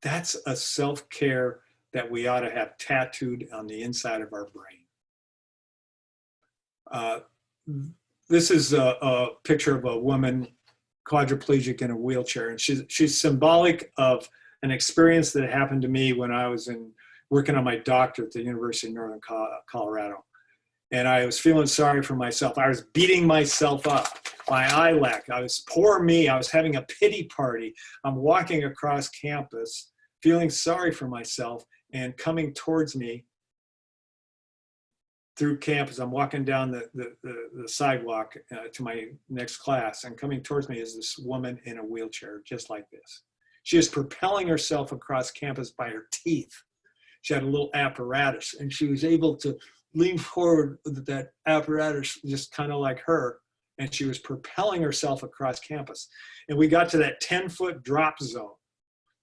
That's a self-care that we ought to have tattooed on the inside of our brain. This is a picture of a woman quadriplegic in a wheelchair, and she's symbolic of an experience that happened to me when I was working on my doctorate at the University of Northern Colorado. And I was feeling sorry for myself. I was beating myself up. My IALAC, poor me. I was having a pity party. I'm walking across campus, feeling sorry for myself, and coming towards me through campus. I'm walking down the sidewalk to my next class, and coming towards me is this woman in a wheelchair, just like this. She is propelling herself across campus by her teeth. She had a little apparatus, and she was able to lean forward with that apparatus, just kind of like her, and she was propelling herself across campus. And we got to that 10-foot drop zone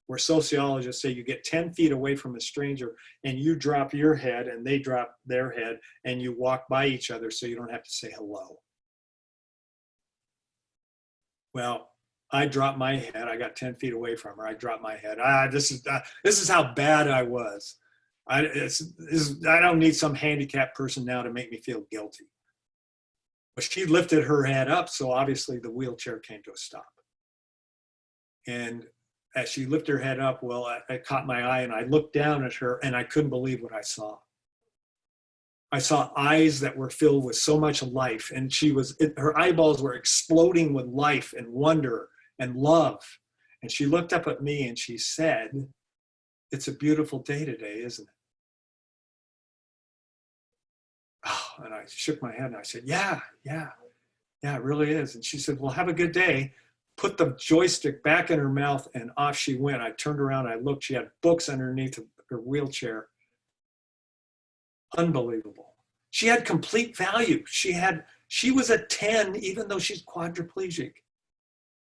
where sociologists say you get 10 feet away from a stranger and you drop your head and they drop their head and you walk by each other so you don't have to say hello. Well, I dropped my head. I got 10 feet away from her. I dropped my head. This is how bad I was. I don't need some handicapped person now to make me feel guilty. But she lifted her head up, so obviously the wheelchair came to a stop. And as she lifted her head up, well, I caught my eye and I looked down at her and I couldn't believe what I saw. I saw eyes that were filled with so much life, and her eyeballs were exploding with life and wonder and love. And she looked up at me and she said, "It's a beautiful day today, isn't it?" Oh, and I shook my head and I said, yeah, it really is. And she said, "Well, have a good day." Put the joystick back in her mouth and off she went. I turned around, I looked, she had books underneath her wheelchair. Unbelievable. She had complete value. She was a 10 even though she's quadriplegic.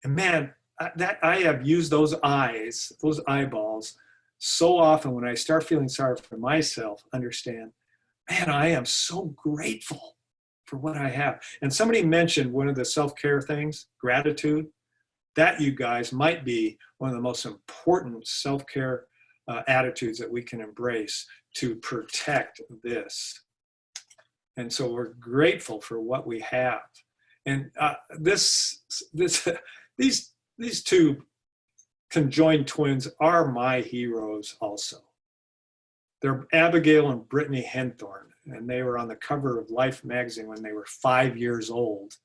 And man, I have used those eyes, those eyeballs so often when I start feeling sorry for myself, understand, man, I am so grateful for what I have. And somebody mentioned one of the self-care things, gratitude. That, you guys, might be one of the most important self-care attitudes that we can embrace to protect this. And so we're grateful for what we have. And these two conjoined twins are my heroes also. They're Abigail and Brittany Henthorne, and they were on the cover of Life magazine when they were 5 years old.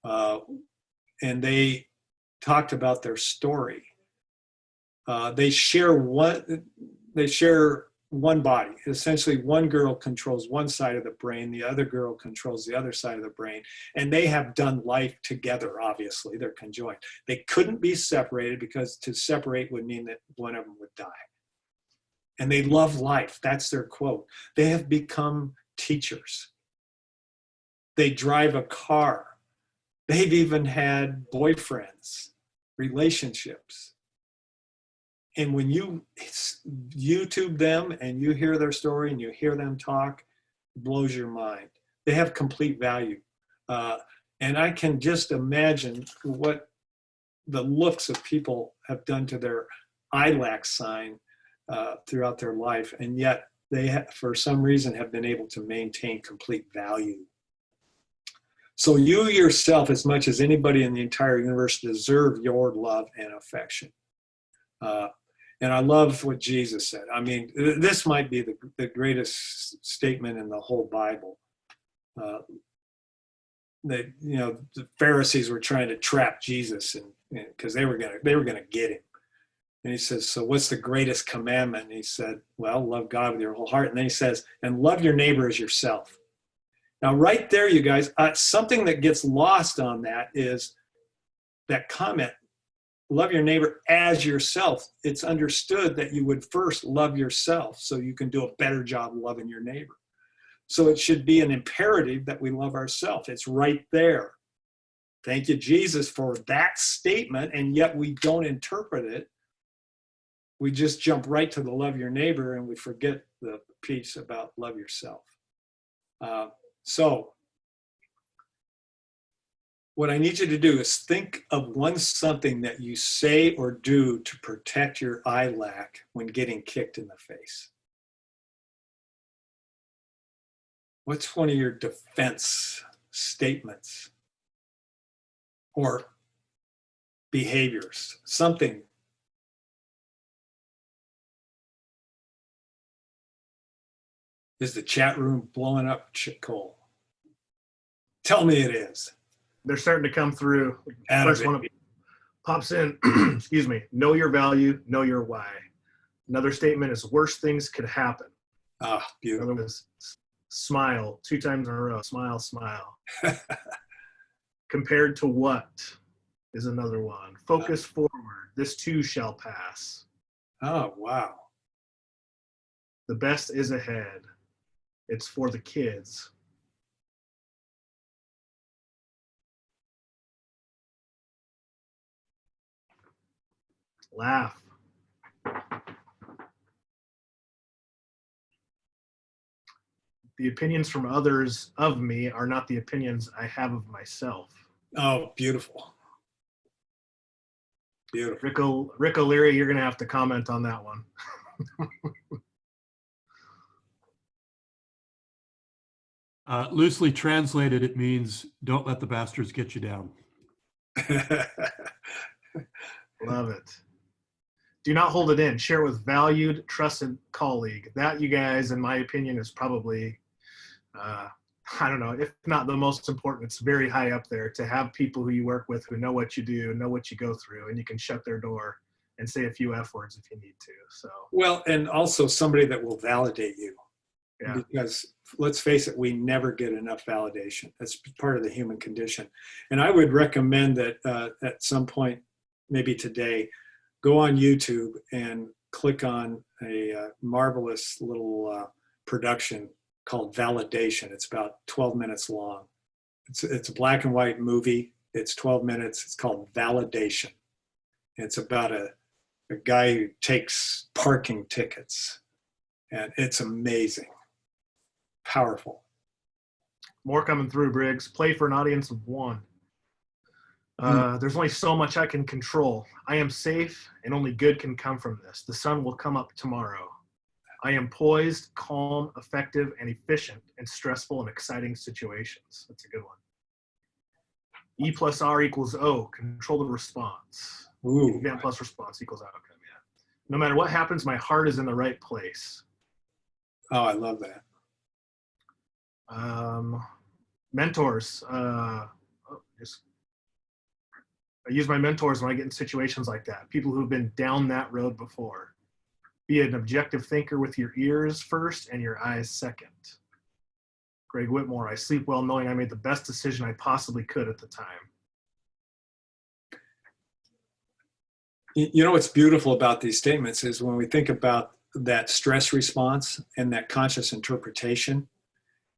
And they talked about their story. They share one body. Essentially, one girl controls one side of the brain, the other girl controls the other side of the brain, and they have done life together, obviously. They're conjoined. They couldn't be separated because to separate would mean that one of them would die. And they love life. That's their quote. They have become teachers. They drive a car. They've even had boyfriends, relationships. And when you YouTube them and you hear their story and you hear them talk, it blows your mind. They have complete value. And I can just imagine what the looks of people have done to their IALAC sign throughout their life. And yet they, for some reason, have been able to maintain complete value. So you yourself, as much as anybody in the entire universe, deserve your love and affection. And I love what Jesus said. I mean, this might be the greatest statement in the whole Bible. That, you know, the Pharisees were trying to trap Jesus, and because they were gonna get him. And he says, so what's the greatest commandment? And he said, well, love God with your whole heart. And then he says, and love your neighbor as yourself. Now, right there, you guys, something that gets lost on that is that comment, love your neighbor as yourself. It's understood that you would first love yourself so you can do a better job loving your neighbor. So it should be an imperative that we love ourselves. It's right there. Thank you, Jesus, for that statement, and yet we don't interpret it. We just jump right to the love your neighbor, and we forget the piece about love yourself. So what I need you to do is think of something that you say or do to protect your IALAC when getting kicked in the face. What's one of your defense statements or behaviors? Something. Is the chat room blowing up, Cole? Tell me it is. They're starting to come through. First one pops in, excuse me, know your value, know your why. Another statement is worst things could happen. Ah, beautiful. Another is smile 2 times in a row. Smile, smile. Compared to what is another one. Focus forward. This too shall pass. Oh, wow. The best is ahead. It's for the kids. Laugh. The opinions from others of me are not the opinions I have of myself. Oh, beautiful. Beautiful. Rick O'Leary, you're going to have to comment on that one. Loosely translated, it means don't let the bastards get you down. Love it. Do not hold it in. Share with valued, trusted colleague. That, you guys, in my opinion, is probably, I don't know, if not the most important, it's very high up there to have people who you work with who know what you do, know what you go through, and you can shut their door and say a few F words if you need to. So. Well, and also somebody that will validate you. Yeah. Because let's face it, we never get enough validation. That's part of the human condition. And I would recommend that at some point, maybe today, go on YouTube and click on a marvelous little production called Validation. It's about 12 minutes long. It's a black and white movie. It's 12 minutes. It's called Validation. It's about a guy who takes parking tickets. And it's amazing. Powerful. More coming through, Briggs. Play for an audience of 1. There's only so much I can control. I am safe, and only good can come from this. The sun will come up tomorrow. I am poised, calm, effective, and efficient in stressful and exciting situations. That's a good one. E plus R equals O. Control the response. Ooh. Event plus response equals outcome, yeah. No matter what happens, my heart is in the right place. Oh, I love that. Mentors. I use my mentors when I get in situations like that. People who've been down that road before. Be an objective thinker with your ears first and your eyes second. Greg Whitmore, I sleep well knowing I made the best decision I possibly could at the time. You know what's beautiful about these statements is when we think about that stress response and that conscious interpretation,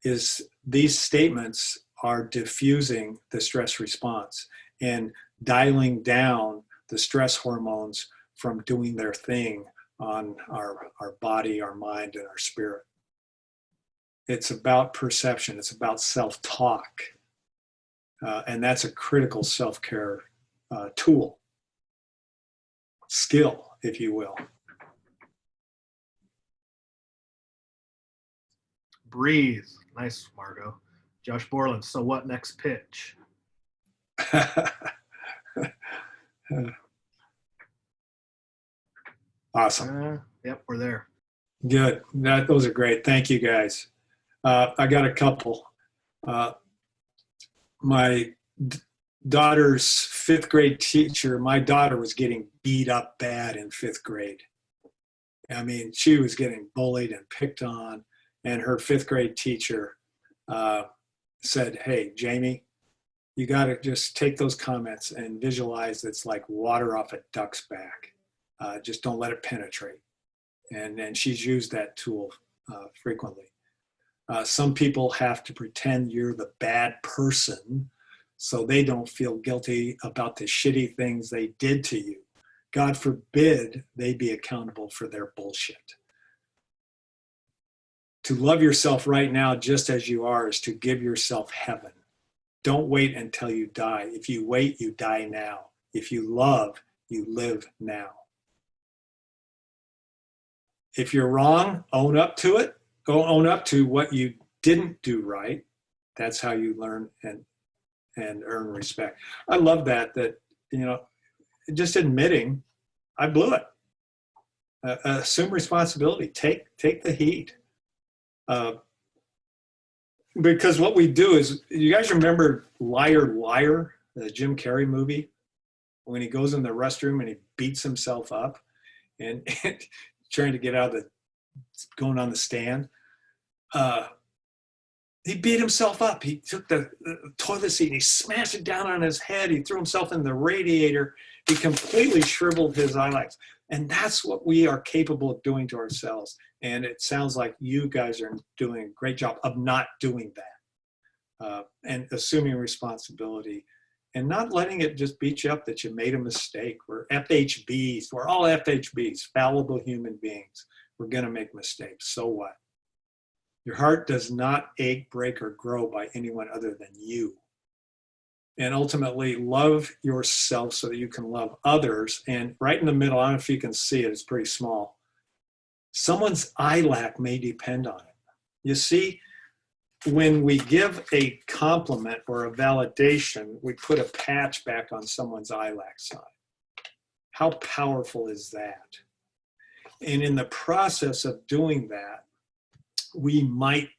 is these statements are diffusing the stress response and dialing down the stress hormones from doing their thing on our body, our mind, and our spirit. It's about perception. It's about self-talk. And that's a critical self-care tool, skill, if you will. Breathe. Nice, Margot. Josh Borland, so what next pitch? Awesome. Yep, we're there. Good. Those are great. Thank you, guys. I got a couple. My daughter's fifth grade teacher, my daughter was getting beat up bad in fifth grade. I mean, she was getting bullied and picked on. And her fifth grade teacher said, hey, Jamie, you got to just take those comments and visualize it's like water off a duck's back. Just don't let it penetrate. And she's used that tool frequently. Some people have to pretend you're the bad person so they don't feel guilty about the shitty things they did to you. God forbid they be accountable for their bullshit. To love yourself right now just as you are is to give yourself heaven. Don't wait until you die. If you wait, you die now. If you love, you live now. If you're wrong, own up to it. Go own up to what you didn't do right. That's how you learn and earn respect. I love that, you know, just admitting I blew it. Assume responsibility. Take the heat. Because what we do is, you guys remember Liar, Liar, the Jim Carrey movie, when he goes in the restroom and he beats himself up and trying to get out of going on the stand. He beat himself up. He took the toilet seat and he smashed it down on his head. He threw himself in the radiator. He completely shriveled his IALACs. And that's what we are capable of doing to ourselves. And it sounds like you guys are doing a great job of not doing that and assuming responsibility and not letting it just beat you up that you made a mistake. We're FHBs. We're all FHBs, fallible human beings. We're going to make mistakes. So what? Your heart does not ache, break, or grow by anyone other than you. And ultimately, love yourself so that you can love others. And right in the middle, I don't know if you can see it, it's pretty small. Someone's IALAC may depend on it. You see, when we give a compliment or a validation, we put a patch back on someone's IALAC sign. How powerful is that? And in the process of doing that, we might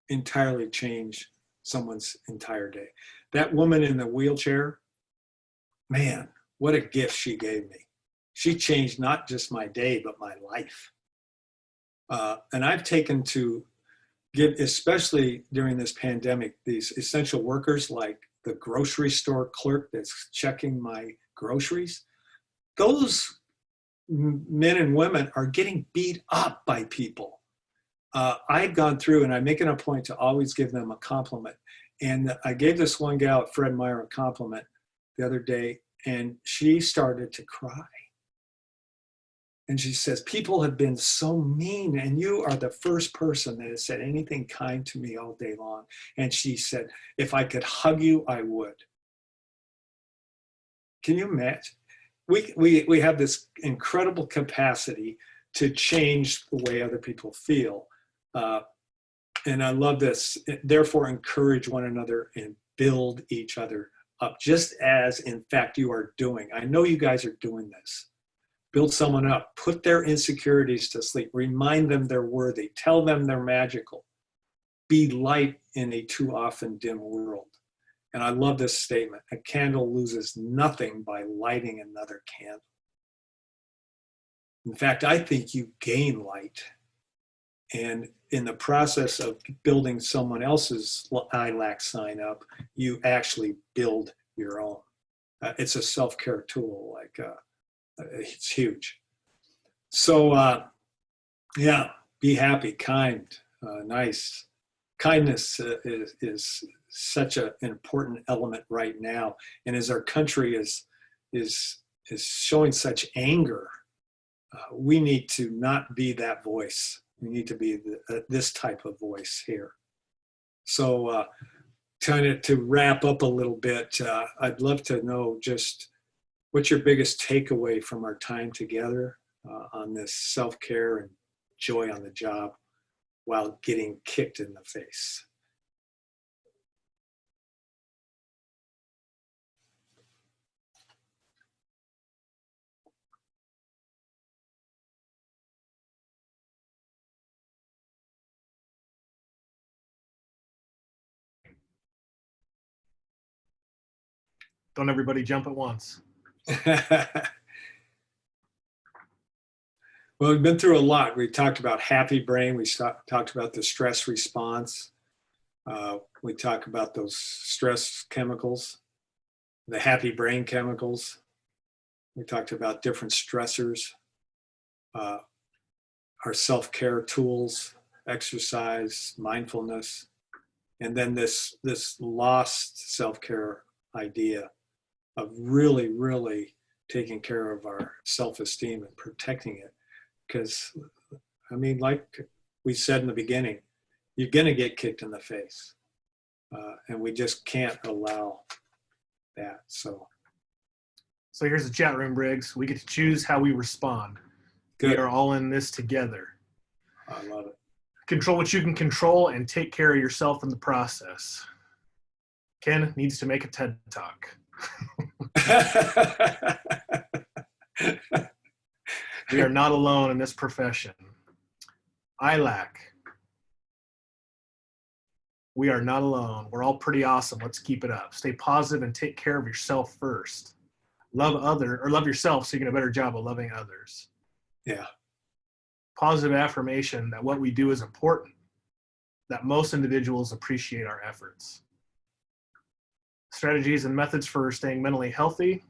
entirely change someone's entire day. That woman in the wheelchair, man, what a gift she gave me. She changed not just my day, but my life. And I've taken to give, especially during this pandemic, these essential workers like the grocery store clerk that's checking my groceries. Those men and women are getting beat up by people. I've gone through and I make it a point to always give them a compliment. And I gave this one gal at Fred Meyer a compliment the other day, and she started to cry. And she says, people have been so mean, and you are the first person that has said anything kind to me all day long. And she said, if I could hug you, I would. Can you imagine? We have this incredible capacity to change the way other people feel. And I love this. Therefore, encourage one another and build each other up, just as, in fact, you are doing. I know you guys are doing this. Build someone up. Put their insecurities to sleep. Remind them they're worthy. Tell them they're magical. Be light in a too often dim world. And I love this statement. A candle loses nothing by lighting another candle. In fact, I think you gain light. And in the process of building someone else's IALAC sign up, you actually build your own. It's a self-care tool. It's huge. So, yeah, be happy, kind, nice. Kindness is such an important element right now. And as our country is is showing such anger. We need to not be that voice. We need to be this type of voice here. So kind of to wrap up a little bit, I'd love to know just what's your biggest takeaway from our time together on this self-care and joy on the job while getting kicked in the face. Don't everybody jump at once. Well, we've been through a lot. We talked about happy brain. We talked about the stress response. We talked about those stress chemicals, the happy brain chemicals. We talked about different stressors, our self-care tools, exercise, mindfulness, and then this lost self-care idea of really, really taking care of our self-esteem and protecting it. Because, I mean, like we said in the beginning, you're going to get kicked in the face. And we just can't allow that. So here's the chat room, Briggs. We get to choose how we respond. Good. We are all in this together. I love it. Control what you can control and take care of yourself in the process. Ken needs to make a TED Talk. We are not alone in this profession. IALAC. We are not alone. We're all pretty awesome. Let's keep it up. Stay positive and take care of yourself first. Love yourself so you get a better job of loving others. Yeah. Positive affirmation that what we do is important, that most individuals appreciate our efforts. Strategies and methods for staying mentally healthy.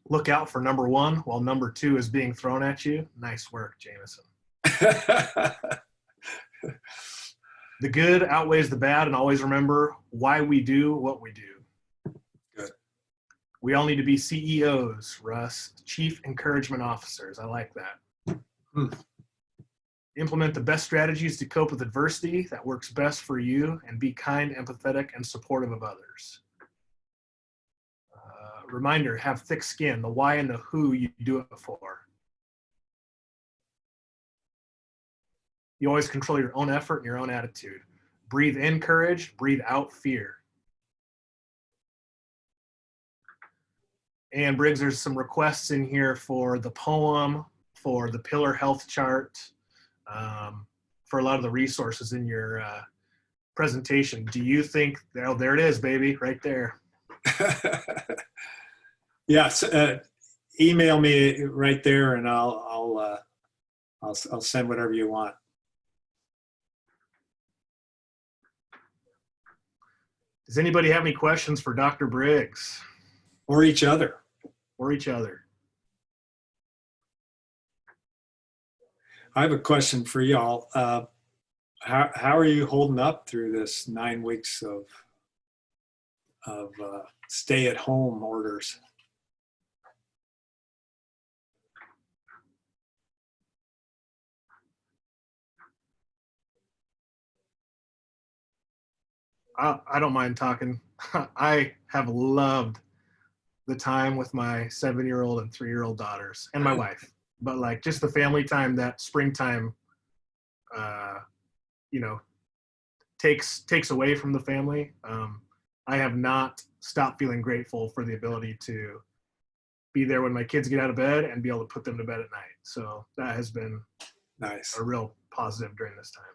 Look out for number 1 while number 2 is being thrown at you. Nice work, Jameson. The good outweighs the bad, and always remember why we do what we do. Good. We all need to be CEOs, Russ, Chief Encouragement Officers. I like that. Implement the best strategies to cope with adversity that works best for you, and be kind, empathetic, and supportive of others. Reminder, have thick skin, the why and the who you do it for. You always control your own effort and your own attitude. Breathe in courage, breathe out fear. And Briggs, there's some requests in here for the poem, for the pillar health chart, for a lot of the resources in your presentation. Do you think, oh, there it is, baby, right there. Yes, email me right there, and I'll send whatever you want. Does anybody have any questions for Dr. Briggs? Or each other. Or each other. I have a question for y'all. How are you holding up through this 9 weeks of stay-at-home orders? I don't mind talking. I have loved the time with my 7-year-old and 3-year-old daughters and my wife, but like just the family time, that springtime, takes away from the family. I have not stopped feeling grateful for the ability to be there when my kids get out of bed and be able to put them to bed at night. So that has been nice, a real positive during this time.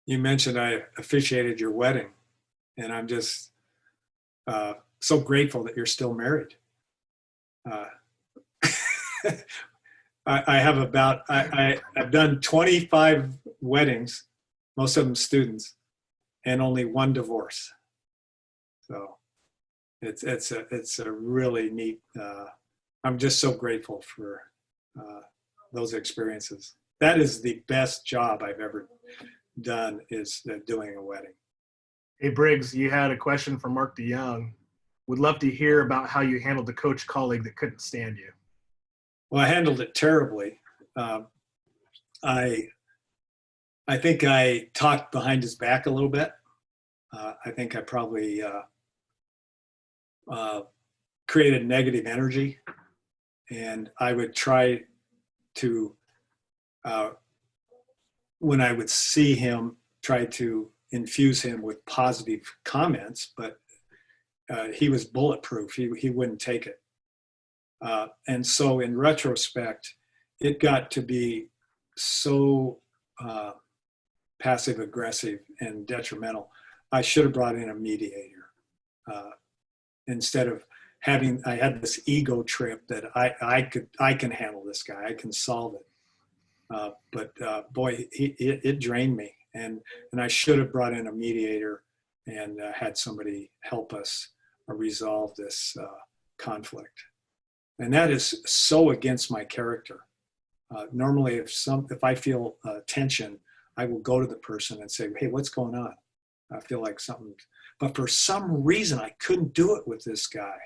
You mentioned I officiated your wedding, and I'm just so grateful that you're still married. I've done 25 weddings, most of them students, and only 1 divorce. So it's a really neat. I'm just so grateful for those experiences. that is the best job I've ever done, is doing a wedding. Hey, Briggs, you had a question from Mark DeYoung. Would love to hear about how you handled the coach colleague that couldn't stand you. Well, I handled it terribly. I think I talked behind his back a little bit. I think I probably created negative energy, and I would try to, when I would see him, try to infuse him with positive comments, but he was bulletproof. He wouldn't take it. And so in retrospect, it got to be so passive aggressive and detrimental. I should have brought in a mediator instead of having, I had this ego trip that I can handle this guy, I can solve it. But boy, it drained me, and I should have brought in a mediator and had somebody help us resolve this conflict. And that is so against my character. Normally, if I feel tension, I will go to the person and say, "Hey, what's going on? I feel like something." But for some reason, I couldn't do it with this guy,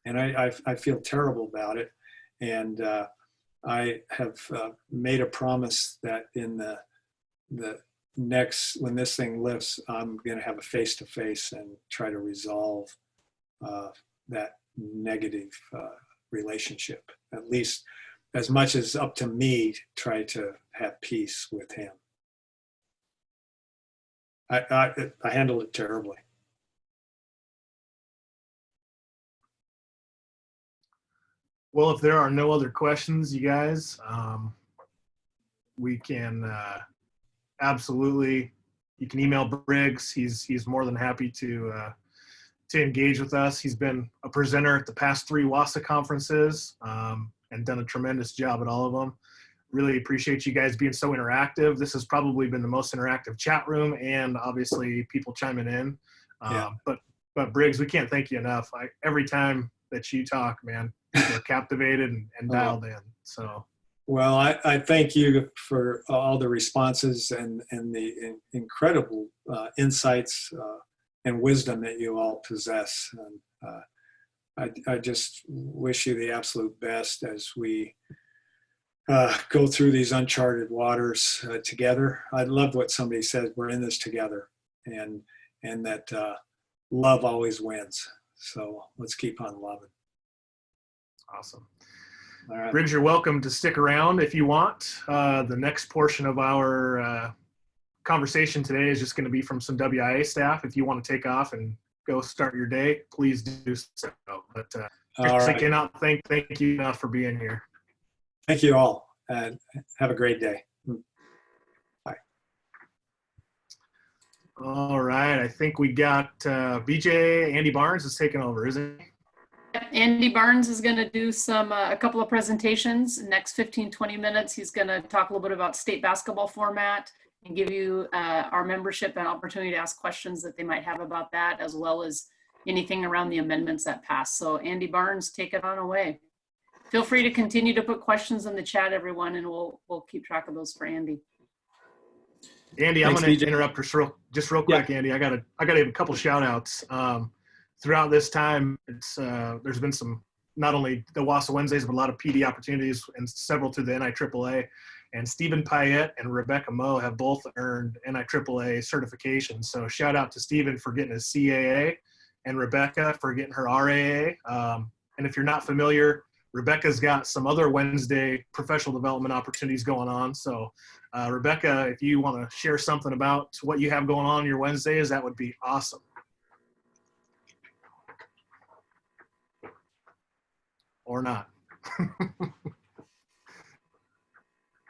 and I feel terrible about it. And I have made a promise that in the next, when this thing lifts, I'm going to have a face-to-face and try to resolve that negative relationship, at least as much as up to me to try to have peace with him. I handled it terribly. Well, if there are no other questions, you guys, we can absolutely, you can email Briggs. He's more than happy to engage with us. He's been a presenter at the past 3 WSSAAA conferences and done a tremendous job at all of them. Really appreciate you guys being so interactive. This has probably been the most interactive chat room, and obviously people chiming in. Yeah. But Briggs, we can't thank you enough. Every time that you talk, man, people are captivated and dialed in. So. Well, I thank you for all the responses and the incredible insights and wisdom that you all possess. And I just wish you the absolute best as we go through these uncharted waters together. I love what somebody said, we're in this together, and that love always wins. So let's keep on loving. Awesome. All right. Briggs, you're welcome to stick around if you want. The next portion of our conversation today is just going to be from some WIA staff. If you want to take off and go start your day, please do so. But I cannot thank you enough for being here. Thank you all, and have a great day. Bye. All right, I think we got BJ. Andy Barnes is taking over, isn't he? Andy Barnes is going to do a couple of presentations. Next 15-20 minutes, he's going to talk a little bit about state basketball format and give you our membership an opportunity to ask questions that they might have about that, as well as anything around the amendments that passed. So Andy Barnes, take it on away. Feel free to continue to put questions in the chat, everyone, and we'll keep track of those for Andy. Andy, I'm going to interrupt just real quick, yeah. Andy. I got to give a couple shout outs. Throughout this time, there's been some, not only the WSSAAA Wednesdays, but a lot of PD opportunities and several through the NIAAA. And Stephen Payette and Rebecca Moe have both earned NIAAA certifications. So shout out to Stephen for getting his CAA and Rebecca for getting her RAA. And if you're not familiar, Rebecca's got some other Wednesday professional development opportunities going on. So Rebecca, if you want to share something about what you have going on your Wednesdays, that would be awesome. Or not.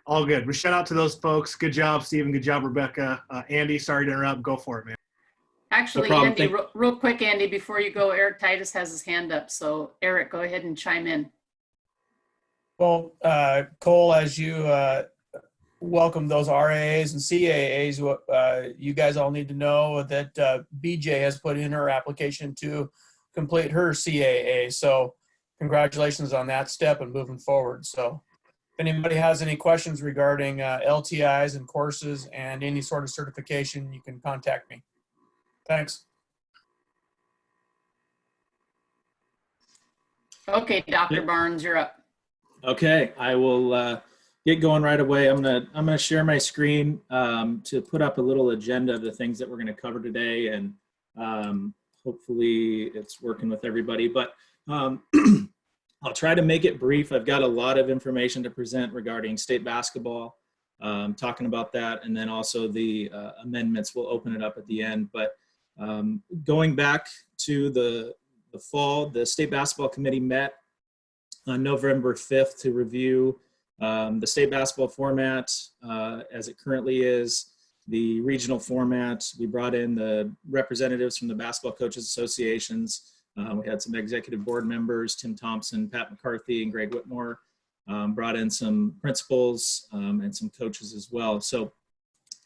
All good. We shout out to those folks. Good job, Stephen. Good job, Rebecca. Andy, sorry to interrupt. Go for it, man. Actually, no Andy, real quick, Andy, before you go, Eric Titus has his hand up. So Eric, go ahead and chime in. Well, Cole, as you welcome those RAAs and CAAs, you guys all need to know that BJ has put in her application to complete her CAA. So congratulations on that step and moving forward. So If anybody has any questions regarding LTIs and courses and any sort of certification, you can contact me. Thanks. Okay, Dr. Barnes, you're up. Okay, I will get going right away. I'm gonna share my screen to put up a little agenda of the things that we're gonna cover today, and hopefully it's working with everybody. But I'll try to make it brief. I've got a lot of information to present regarding state basketball, talking about that, and then also the amendments. We'll open it up at the end. But going back to the fall, the State Basketball Committee met on November 5th to review the state basketball format as it currently is, the regional format. We brought in the representatives from the Basketball Coaches Associations. We had some executive board members, Tim Thompson, Pat McCarthy, and Greg Whitmore. Brought in some principals and some coaches as well. So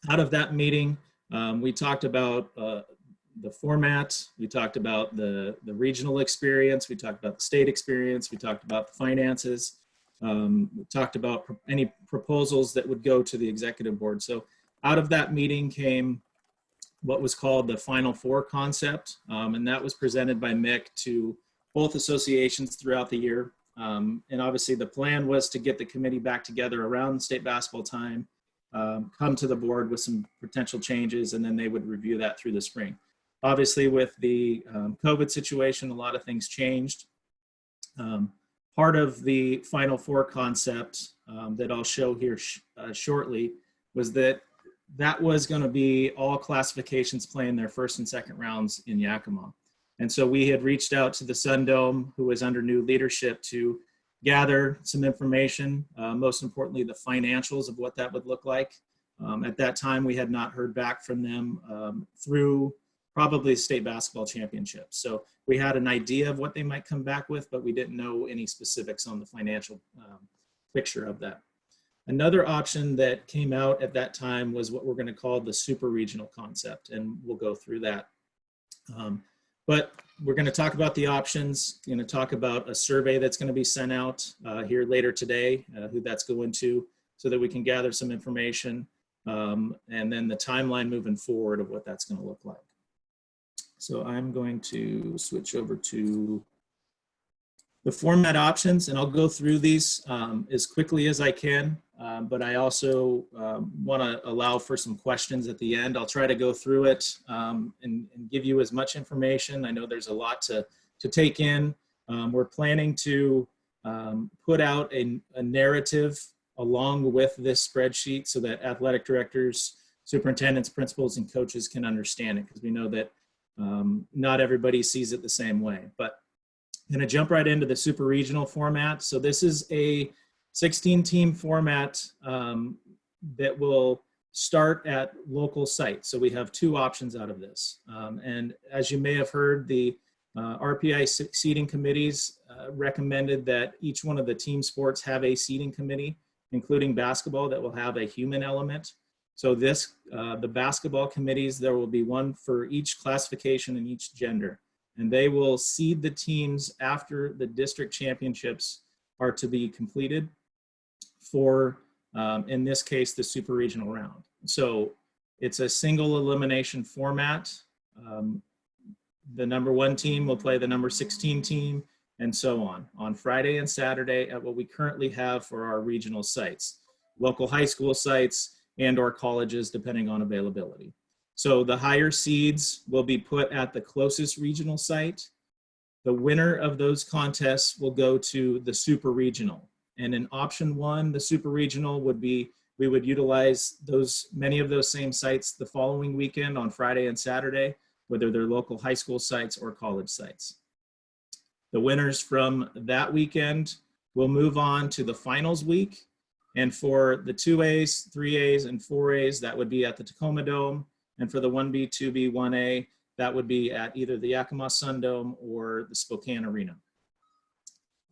out of that meeting, we talked about the format, we talked about the regional experience, we talked about the state experience, we talked about the finances, we talked about any proposals that would go to the executive board. So out of that meeting came what was called the Final Four concept, and that was presented by Mick to both associations throughout the year. And obviously the plan was to get the committee back together around state basketball time, come to the board with some potential changes, and then they would review that through the spring. Obviously with the COVID situation, a lot of things changed. Part of the Final Four concept that I'll show here shortly was that was going to be all classifications playing their first and second rounds in Yakima. And so we had reached out to the Sun Dome, who was under new leadership, to gather some information, most importantly, the financials of what that would look like. At that time, we had not heard back from them through probably state basketball championships. So we had an idea of what they might come back with, but we didn't know any specifics on the financial picture of that. Another option that came out at that time was what we're going to call the super regional concept, and we'll go through that. But we're going to talk about the options, going to talk about a survey that's going to be sent out here later today, who that's going to, so that we can gather some information, and then the timeline moving forward of what that's going to look like. So I'm going to switch over to the format options, and I'll go through these as quickly as I can, but I also want to allow for some questions at the end. I'll try to go through it and give you as much information. I know there's a lot to take in. We're planning to put out a narrative along with this spreadsheet so that athletic directors, superintendents, principals, and coaches can understand it, because we know that not everybody sees it the same way. But I'm going to jump right into the super regional format. So this is a 16-team format that will start at local sites. So we have two options out of this. And as you may have heard, the RPI seating committees recommended that each one of the team sports have a seating committee, including basketball, that will have a human element. So this, the basketball committees, there will be one for each classification and each gender. And they will seed the teams after the district championships are to be completed for, in this case, the super regional round. So it's a single elimination format. The number 1 team will play the number 16 team, and so on Friday and Saturday at what we currently have for our regional sites, local high school sites and or colleges, depending on availability. So the higher seeds will be put at the closest regional site. The winner of those contests will go to the super regional. And in option 1, the super regional would be, we would utilize many of those same sites the following weekend on Friday and Saturday, whether they're local high school sites or college sites. The winners from that weekend will move on to the finals week. And for the 2As, 3As, and 4As, that would be at the Tacoma Dome. And for the 1B, 2B, 1A, that would be at either the Yakima Sun Dome or the Spokane Arena.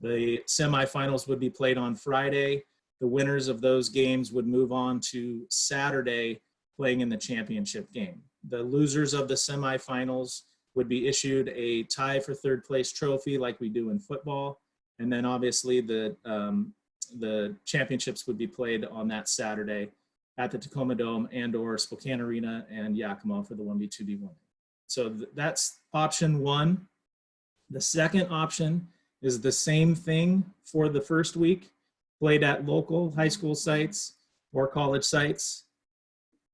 The semifinals would be played on Friday. The winners of those games would move on to Saturday, playing in the championship game. The losers of the semifinals would be issued a tie for third place trophy like we do in football. And then obviously the the championships would be played on that Saturday at the Tacoma Dome and or Spokane Arena and Yakima for the 1B, 2B, 1A. So that's option one. The second option is the same thing for the first week, played at local high school sites or college sites.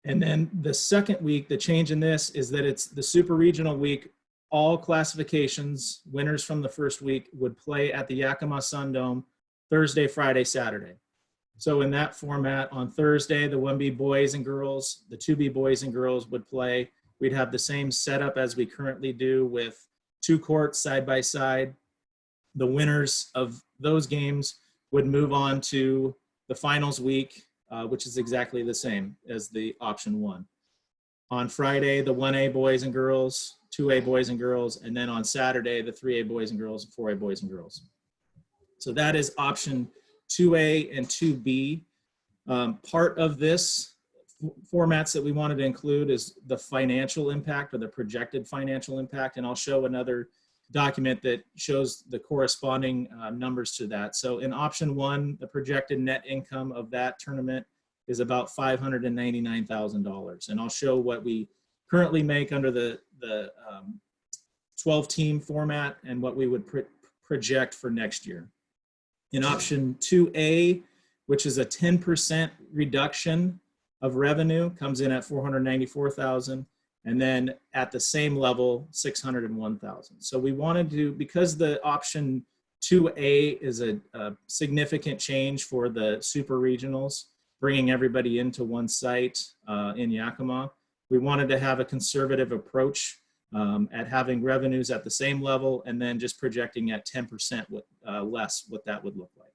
And then the second week, the change in this is that it's the super regional week. All classifications, winners from the first week, would play at the Yakima Sun Dome Thursday, Friday, Saturday. So in that format, on Thursday, the 1B boys and girls, the 2B boys and girls would play. We'd have the same setup as we currently do with 2 courts side by side. The winners of those games would move on to the finals week, which is exactly the same as the option one. On Friday, the 1A boys and girls, 2A boys and girls, and then on Saturday, the 3A boys and girls, and 4A boys and girls. So that is option 2A and 2B. Part of this formats that we wanted to include is the financial impact or the projected financial impact, and I'll show another document that shows the corresponding numbers to that. So in option one, the projected net income of that tournament is about $599,000. And I'll show what we currently make under the 12-team format and what we would project for next year. In option 2A, which is a 10% reduction of revenue, comes in at $494,000. And then at the same level, $601,000. So we wanted to, because the option 2A is a significant change for the super regionals, bringing everybody into one site in Yakima, we wanted to have a conservative approach at having revenues at the same level and then just projecting at 10% less what that would look like.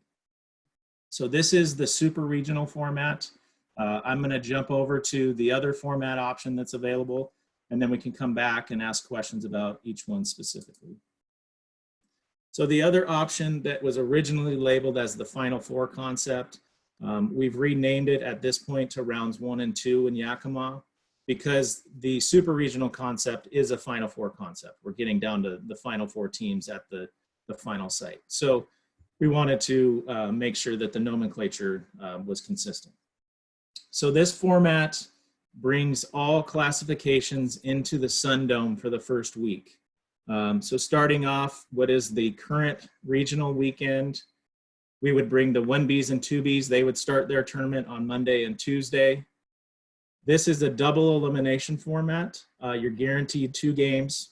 So this is the super regional format. I'm going to jump over to the other format option that's available, and then we can come back and ask questions about each one specifically. So the other option that was originally labeled as the Final Four concept, we've renamed it at this point to rounds 1 and 2 in Yakima, because the super regional concept is a Final Four concept. We're getting down to the Final Four teams at the final site. So we wanted to make sure that the nomenclature was consistent. So this format brings all classifications into the Sun Dome for the first week. So starting off, what is the current regional weekend, we would bring the 1Bs and 2Bs. They would start their tournament on Monday and Tuesday. This is a double elimination format. You're guaranteed 2 games.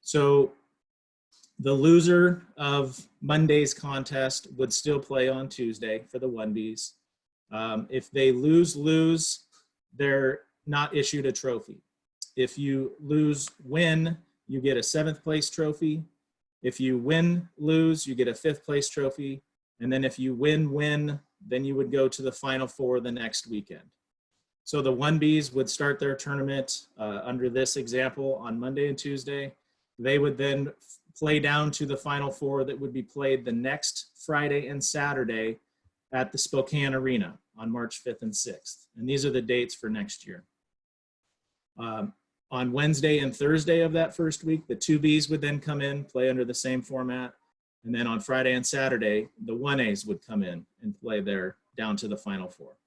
So the loser of Monday's contest would still play on Tuesday for the 1Bs. If they lose, they're not issued a trophy. If you win, you get a 7th place trophy. If you lose, you get a 5th place trophy. And then if you win, then you would go to the Final Four the next weekend. So the 1Bs would start their tournament under this example on Monday and Tuesday. They would then play down to the Final Four that would be played the next Friday and Saturday at the Spokane Arena on March 5th and 6th. And these are the dates for next year. On Wednesday and Thursday of that first week, the 2Bs would then come in, play under the same format. And then on Friday and Saturday, the 1As would come in and play there down to the Final Four.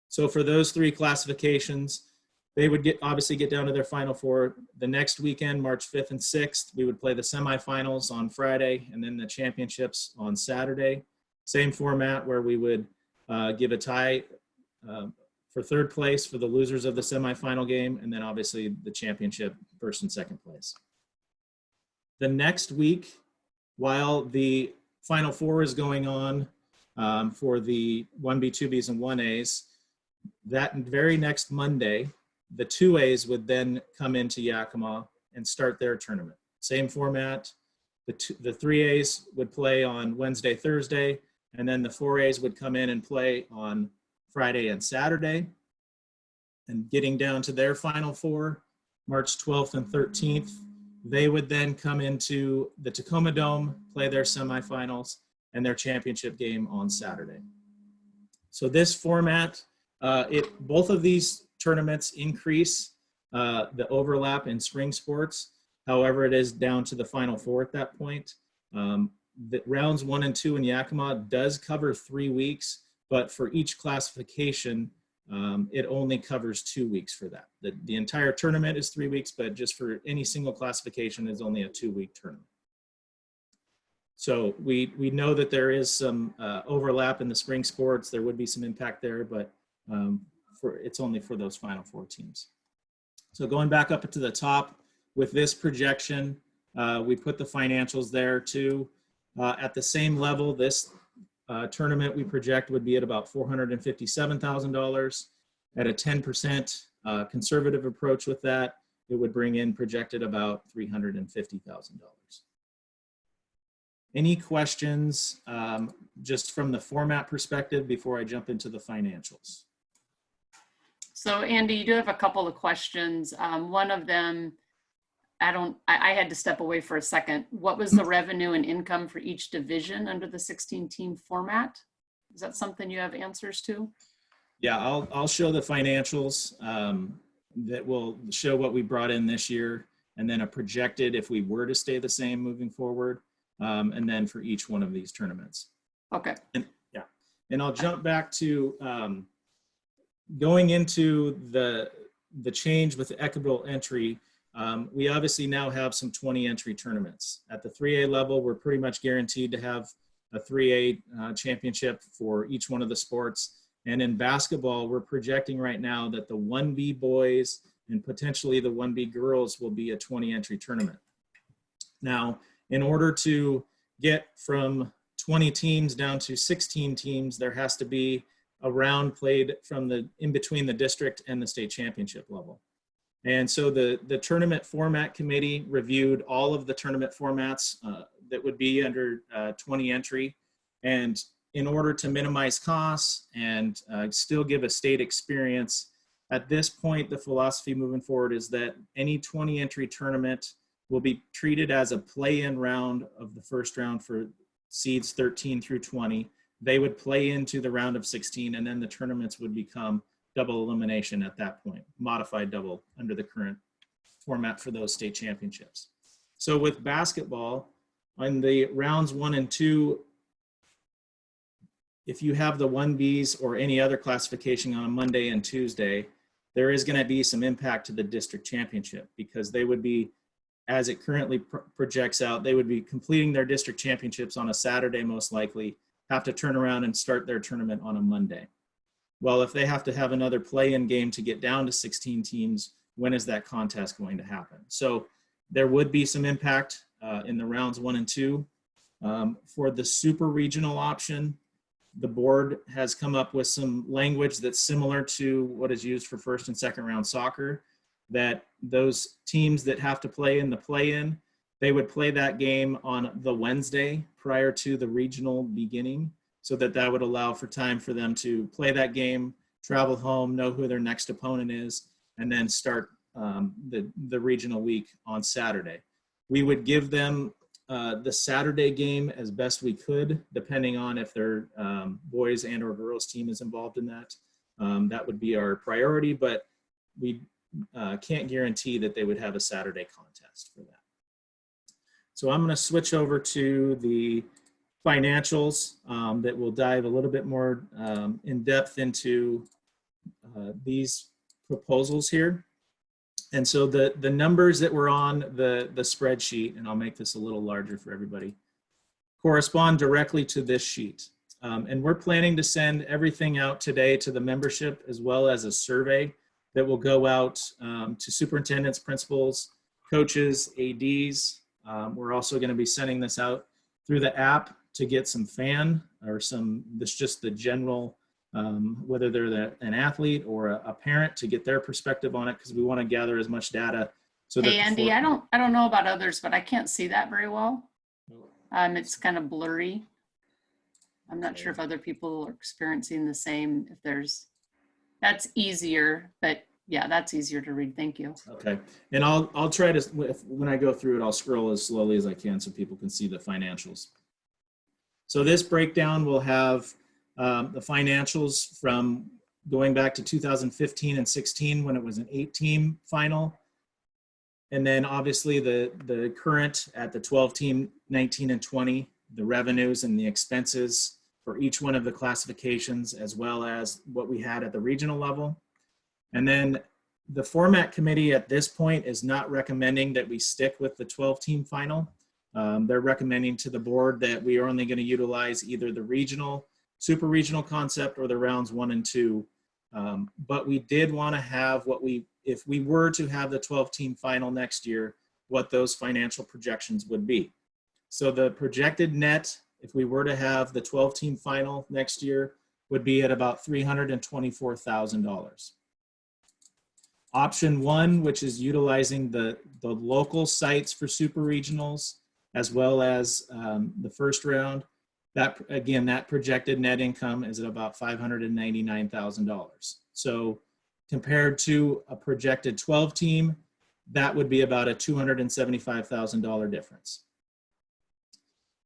So for those 3 classifications, they would obviously get down to their Final Four. The next weekend, March 5th and 6th, we would play the semifinals on Friday and then the championships on Saturday. Same format where we would give a tie for 3rd place for the losers of the semifinal game, and then obviously the championship, 1st and 2nd place. The next week, while the Final Four is going on for the 1B, 2Bs, and 1As, that very next Monday, the 2As would then come into Yakima and start their tournament. Same format. The 3As would play on Wednesday, Thursday, and then the 4As would come in and play on Friday and Saturday. And getting down to their Final Four, March 12th and 13th, they would then come into the Tacoma Dome, play their semifinals and their championship game on Saturday. So this format, both of these tournaments increase the overlap in spring sports. However, it is down to the Final Four at that point. the rounds 1 and 2 in Yakima does cover 3 weeks, but for each classification, it only covers 2 weeks for that. The entire tournament is 3 weeks, but just for any single classification is only a 2-week tournament. So we know that there is some overlap in the spring sports. There would be some impact there, but it's only for those final 4 teams. So going back up to the top with this projection, we put the financials there too. At the same level, this tournament we project would be at about $457,000. At a 10% conservative approach with that, it would bring in projected about $350,000. Any questions just from the format perspective before I jump into the financials? So Andy, you do have a couple of questions. One of them, I had to step away for a second. What was the revenue and income for each division under the 16-team format? Is that something you have answers to? Yeah, I'll show the financials that will show what we brought in this year, and then a projected if we were to stay the same moving forward, and then for each one of these tournaments. Okay. And I'll jump back to going into the change with the equitable entry. We obviously now have some 20 entry tournaments. At the 3A level, we're pretty much guaranteed to have a 3A championship for each one of the sports. And in basketball, we're projecting right now that the 1B boys and potentially the 1B girls will be a 20 entry tournament. Now, in order to get from 20 teams down to 16 teams, there has to be a round played from in between the district and the state championship level. And so the tournament format committee reviewed all of the tournament formats that would be under 20 entry. And in order to minimize costs and still give a state experience, at this point, the philosophy moving forward is that any 20 entry tournament will be treated as a play-in round of the first round for seeds 13 through 20. They would play into the round of 16, and then the tournaments would become double elimination at that point, modified double under the current format for those state championships. So with basketball, on the rounds 1 and 2, if you have the 1Bs or any other classification on a Monday and Tuesday, there is going to be some impact to the district championship, because they would be, as it currently projects out, they would be completing their district championships on a Saturday, most likely, have to turn around and start their tournament on a Monday. Well, if they have to have another play-in game to get down to 16 teams, when is that contest going to happen? So there would be some impact in the rounds 1 and 2. For the super regional option, the board has come up with some language that's similar to what is used for first and second round soccer, that those teams that have to play in the play-in, they would play that game on the Wednesday prior to the regional beginning, so that would allow for time for them to play that game, travel home, know who their next opponent is, and then start the regional week on Saturday. We would give them the Saturday game as best we could, depending on if their boys and or girls team is involved in that. That would be our priority, but we can't guarantee that they would have a Saturday contest for that. So I'm going to switch over to the financials that will dive a little bit more in depth into these proposals here. And so the numbers that were on the spreadsheet, and I'll make this a little larger for everybody, correspond directly to this sheet. And we're planning to send everything out today to the membership, as well as a survey that will go out to superintendents, principals, coaches, ADs. We're also going to be sending this out through the app to get some just the general, whether they're an athlete or a parent, to get their perspective on it, because we want to gather as much data. So hey, Andy, I don't know about others, but I can't see that very well. It's kind of blurry. I'm not sure if other people are experiencing the same. That's easier, but yeah, that's easier to read. Thank you. Okay, and I'll try to, when I go through it, I'll scroll as slowly as I can so people can see the financials. So this breakdown will have the financials from going back to 2015 and 16 when it was an 8-team final. And then obviously the current at the 12-team, 19 and 20 revenues and the expenses for each one of the classifications, as well as what we had at the regional level. And then the format committee at this point is not recommending that we stick with the 12-team final. They're recommending to the board that we are only going to utilize either the regional, super regional concept or the rounds 1 and 2. But we did want to have if we were to have the 12-team final next year, what those financial projections would be. So the projected net, if we were to have the 12-team final next year, would be at about $324,000. Option 1, which is utilizing the local sites for super regionals, as well as the first round, that again, that projected net income is at about $599,000. So compared to a projected 12-team, that would be about a $275,000 difference.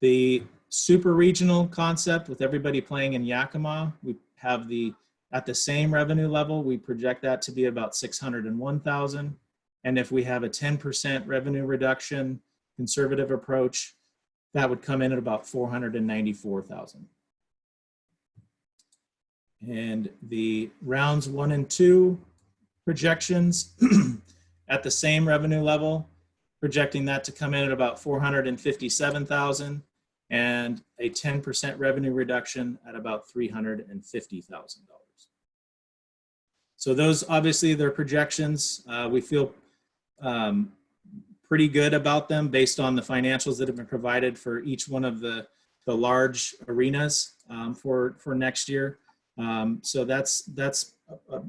The super regional concept, with everybody playing in Yakima, we have at the same revenue level, we project that to be about $601,000. And if we have a 10% revenue reduction, conservative approach, that would come in at about $494,000. And the rounds 1 and 2 projections at the same revenue level, projecting that to come in at about $457,000 and a 10% revenue reduction at about $350,000. So those, obviously, they're projections. We feel pretty good about them based on the financials that have been provided for each one of the large arenas for next year. So that's a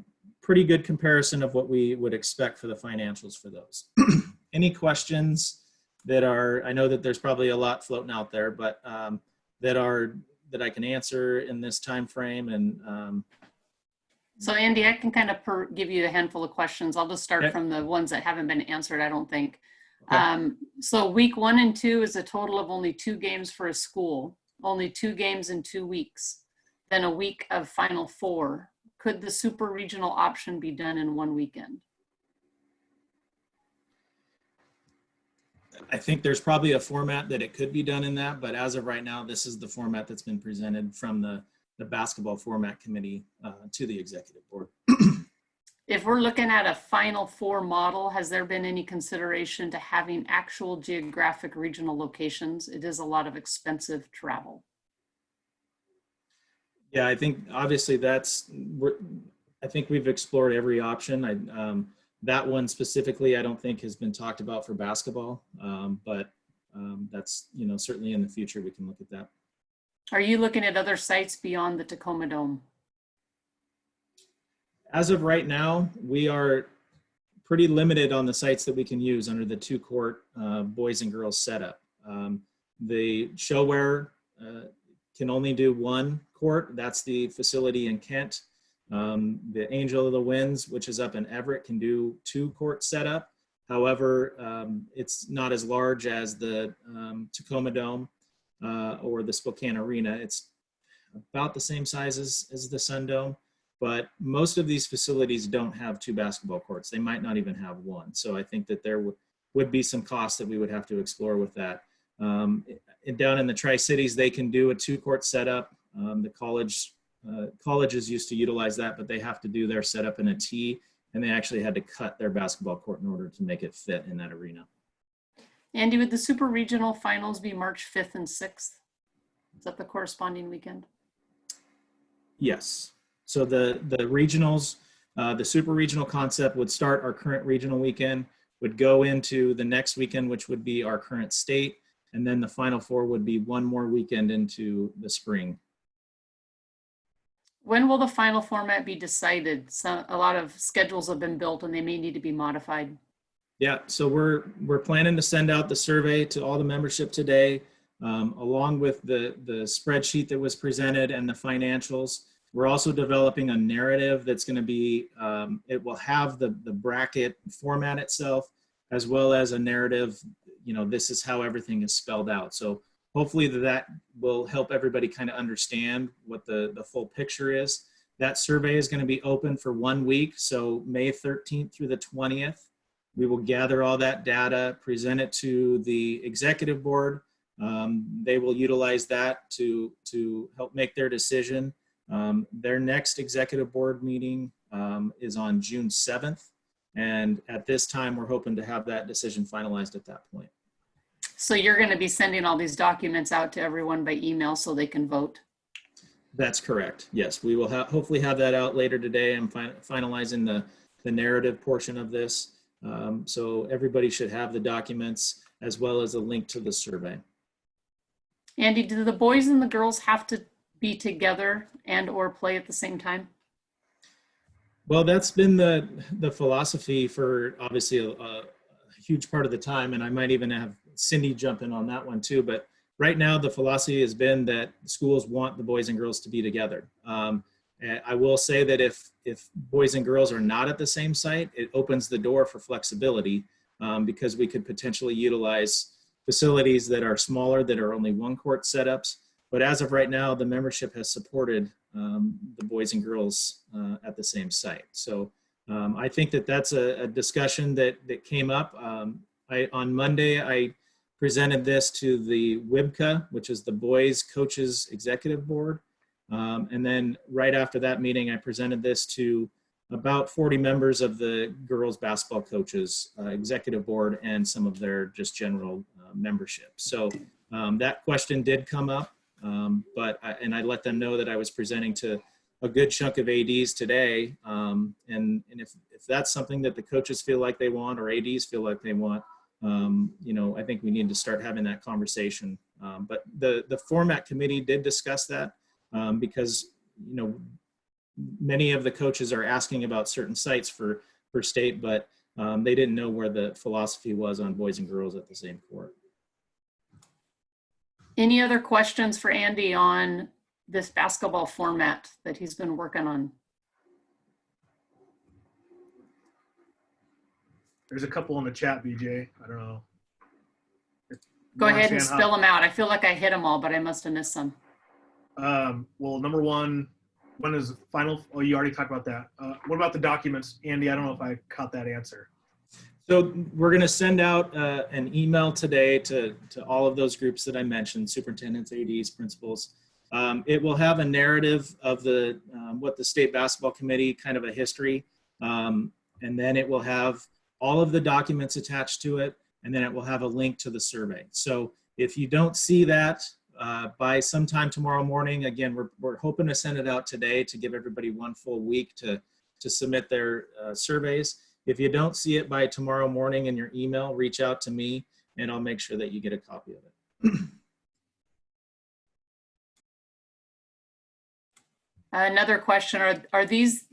pretty good comparison of what we would expect for the financials for those. Any questions that I know that there's probably a lot floating out there, but that I can answer in this time frame. And so Andy, I can kind of give you a handful of questions. I'll just start from the ones that haven't been answered, I don't think. Okay. So week 1 and 2 is a total of only 2 games for a school, only 2 games in 2 weeks, then a week of Final Four. Could the super regional option be done in 1 weekend? I think there's probably a format that it could be done in that, but as of right now, this is the format that's been presented from the basketball format committee to the executive board. If we're looking at a Final Four model, has there been any consideration to having actual geographic regional locations? It is a lot of expensive travel. Yeah, I think obviously I think we've explored every option. That one specifically, I don't think has been talked about for basketball, but that's, certainly in the future we can look at that. Are you looking at other sites beyond the Tacoma Dome? As of right now, we are pretty limited on the sites that we can use under the 2-court boys and girls setup. The ShoWare can only do 1 court. That's the facility in Kent. The Angel of the Winds, which is up in Everett, can do 2-court setup. However, it's not as large as the Tacoma Dome or the Spokane Arena. It's about the same size as the Sun Dome, but most of these facilities don't have 2 basketball courts. They might not even have 1. So I think that there would be some costs that we would have to explore with that. Down in the Tri-Cities, they can do a 2-court setup. The colleges used to utilize that, but they have to do their setup in a T, and they actually had to cut their basketball court in order to make it fit in that arena. Andy, would the super regional finals be March 5th and 6th? Is that the corresponding weekend? Yes. So the regionals, the super regional concept would start our current regional weekend, would go into the next weekend, which would be our current state, and then the Final Four would be 1 more weekend into the spring. When will the final format be decided? So a lot of schedules have been built and they may need to be modified. Yeah, so we're planning to send out the survey to all the membership today, along with the spreadsheet that was presented and the financials. We're also developing a narrative that's going to be, it will have the bracket format itself, as well as a narrative, this is how everything is spelled out. So hopefully that will help everybody kind of understand what the full picture is. That survey is going to be open for 1 week, so May 13th through the 20th. We will gather all that data, present it to the executive board, they will utilize that to help make their decision. Their next executive board meeting is on June 7th. And at this time, we're hoping to have that decision finalized at that point. So you're going to be sending all these documents out to everyone by email so they can vote? That's correct. Yes, we will hopefully have that out later today. I'm finalizing the narrative portion of this. So everybody should have the documents as well as a link to the survey. Andy, do the boys and the girls have to be together and or play at the same time? Well, that's been the philosophy for obviously a huge part of the time, and I might even have Cindy jump in on that one too. But right now, the philosophy has been that schools want the boys and girls to be together. I will say that if boys and girls are not at the same site, it opens the door for flexibility because we could potentially utilize facilities that are smaller, that are only one court setups. But as of right now, the membership has supported the boys and girls at the same site. So I think that that's a discussion that came up. On Monday, I presented this to the WIBCA, which is the Boys Coaches Executive Board. And then right after that meeting, I presented this to about 40 members of the girls basketball coaches executive board and some of their just general membership. So that question did come up, but I let them know that I was presenting to a good chunk of ADs today. And if that's something that the coaches feel like they want or ADs feel like they want, you know, I think we need to start having that conversation. But the format committee did discuss that because, you know, many of the coaches are asking about certain sites for state, but they didn't know where the philosophy was on boys and girls at the same court. Any other questions for Andy on this basketball format that he's been working on? There's a couple in the chat, BJ. I don't know. Go ahead and spill them out. I feel like I hit them all, but I must have missed some. Well, number one, when is final? Oh, you already talked about that. What about the documents? Andy, I don't know if I caught that answer. So we're going to send out an email today to all of those groups that I mentioned, superintendents, ADs, principals. It will have a narrative of the what the state basketball committee, kind of a history. And then it will have all of the documents attached to it. And then it will have a link to the survey. So if you don't see that by sometime tomorrow morning, again, we're hoping to send it out today to give everybody one full week to submit their surveys. If you don't see it by tomorrow morning in your email, reach out to me and I'll make sure that you get a copy of it. Another question, are these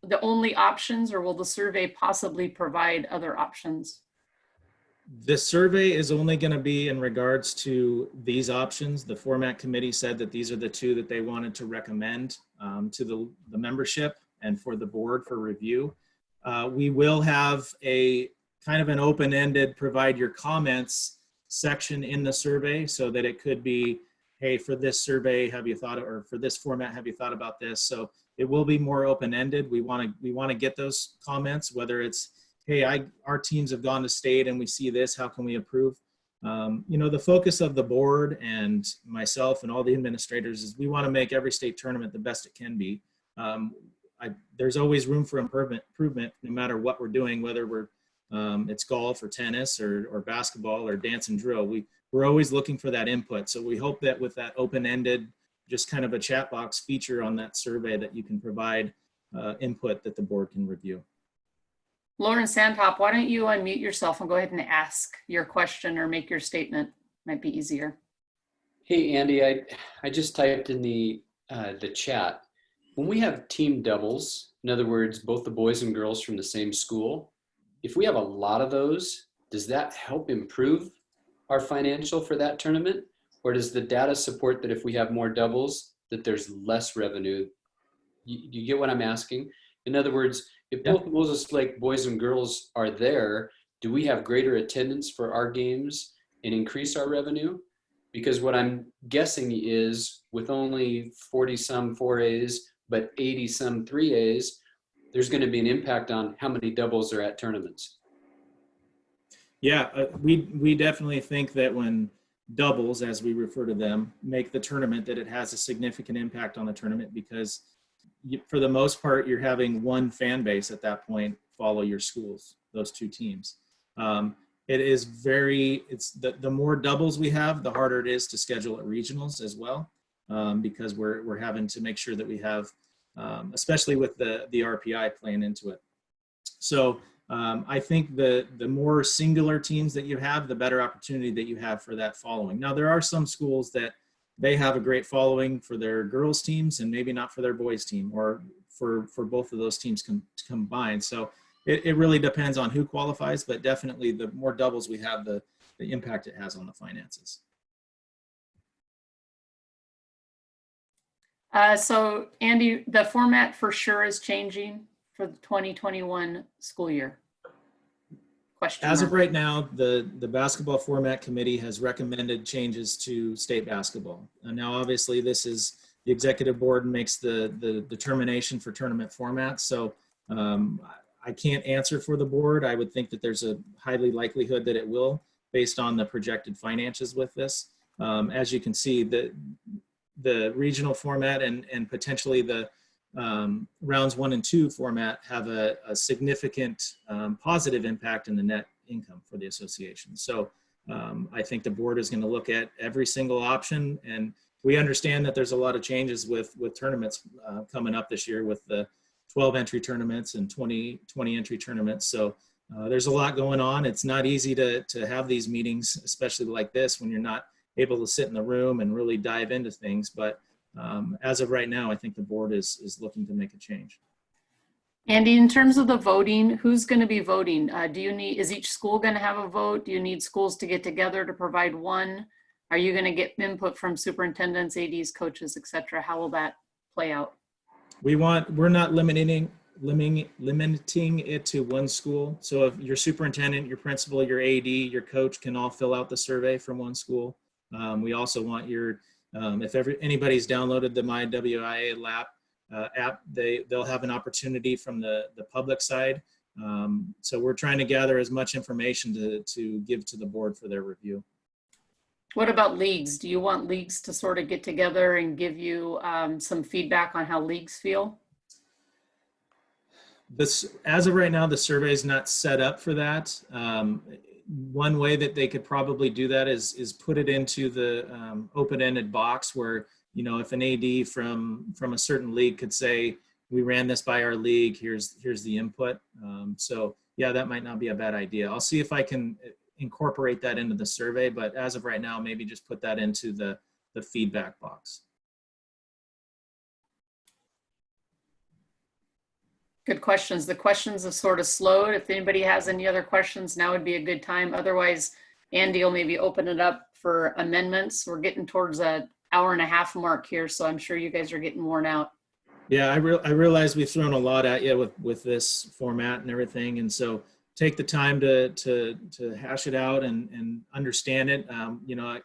the only options or will the survey possibly provide other options? The survey is only going to be in regards to these options. The format committee said that these are the two that they wanted to recommend to the membership and for the board for review. We will have a kind of an open-ended provide your comments section in the survey so that it could be, hey, for this survey, have you thought, or for this format, have you thought about this? So it will be more open-ended. We want to get those comments, whether it's, hey, our teams have gone to state and we see this, how can we improve? You know, the focus of the board and myself and all the administrators is we want to make every state tournament the best it can be. There's always room for improvement no matter what we're doing, whether it's golf or tennis or basketball or dance and drill. We're always looking for that input. So we hope that with that open-ended, just kind of a chat box feature on that survey that you can provide input that the board can review. Lauren Sandhop, why don't you unmute yourself and go ahead and ask your question or make your statement? Might be easier. Hey, Andy, I just typed in the chat. When we have team doubles, in other words, both the boys and girls from the same school, if we have a lot of those, does that help improve our financial for that tournament? Or does the data support that if we have more doubles, that there's less revenue? You get what I'm asking? In other words, if both Moses Lake boys and girls are there, do we have greater attendance for our games and increase our revenue? Because what I'm guessing is with only 40 some 4As, but 80 some 3As, there's going to be an impact on how many doubles are at tournaments. Yeah, we definitely think that when doubles, as we refer to them, make the tournament, that it has a significant impact on the tournament, because for the most part, you're having one fan base at that point follow your schools, those two teams. It is the more doubles we have, the harder it is to schedule at regionals as well, because we're having to make sure that we have, especially with the RPI playing into it. So I think the more singular teams that you have, the better opportunity that you have for that following. Now, there are some schools that they have a great following for their girls teams and maybe not for their boys team, or for both of those teams combined. So it really depends on who qualifies, but definitely the more doubles we have, the impact it has on the finances. So Andy, the format for sure is changing for the 2021 school year. Question As mark. of right now, the basketball format committee has recommended changes to state basketball. And now, obviously, this is the executive board makes the determination for tournament formats. So I can't answer for the board. I would think that there's a highly likelihood that it will, based on the projected finances with this. As you can see, the regional format and potentially the rounds 1 and 2 format have a significant positive impact in the net income for the association. So I think the board is going to look at every single option, and we understand that there's a lot of changes with tournaments coming up this year, with the 12 entry tournaments and 20 entry tournaments. So there's a lot going on. It's not easy to have these meetings, especially like this, when you're not able to sit in the room and really dive into things. But as of right now, I think the board is looking to make a change. Andy, in terms of the voting, who's going to be voting? Is each school going to have a vote? Do you need schools to get together to provide one? Are you going to get input from superintendents, ADs, coaches, et cetera? How will that play out? We're not limiting it to one school. So if your superintendent, your principal, your AD, your coach can all fill out the survey from one school. We also want if anybody's downloaded the My WIALAC app, they'll have an opportunity from the public side. So we're trying to gather as much information to give to the board for their review. What about leagues? Do you want leagues to sort of get together and give you some feedback on how leagues feel? As of right now, the survey is not set up for that. One way that they could probably do that is put it into the open-ended box, where, if an AD from a certain league could say, we ran this by our league, here's the input. So yeah, that might not be a bad idea. I'll see if I can incorporate that into the survey, but as of right now, maybe just put that into the feedback box. Good questions. The questions have sort of slowed. If anybody has any other questions, now would be a good time. Otherwise, Andy will maybe open it up for amendments. We're getting towards an hour-and-a-half mark here, so I'm sure you guys are getting worn out. Yeah, I realize we've thrown a lot at you with this format and everything, and so take the time to hash it out and understand it.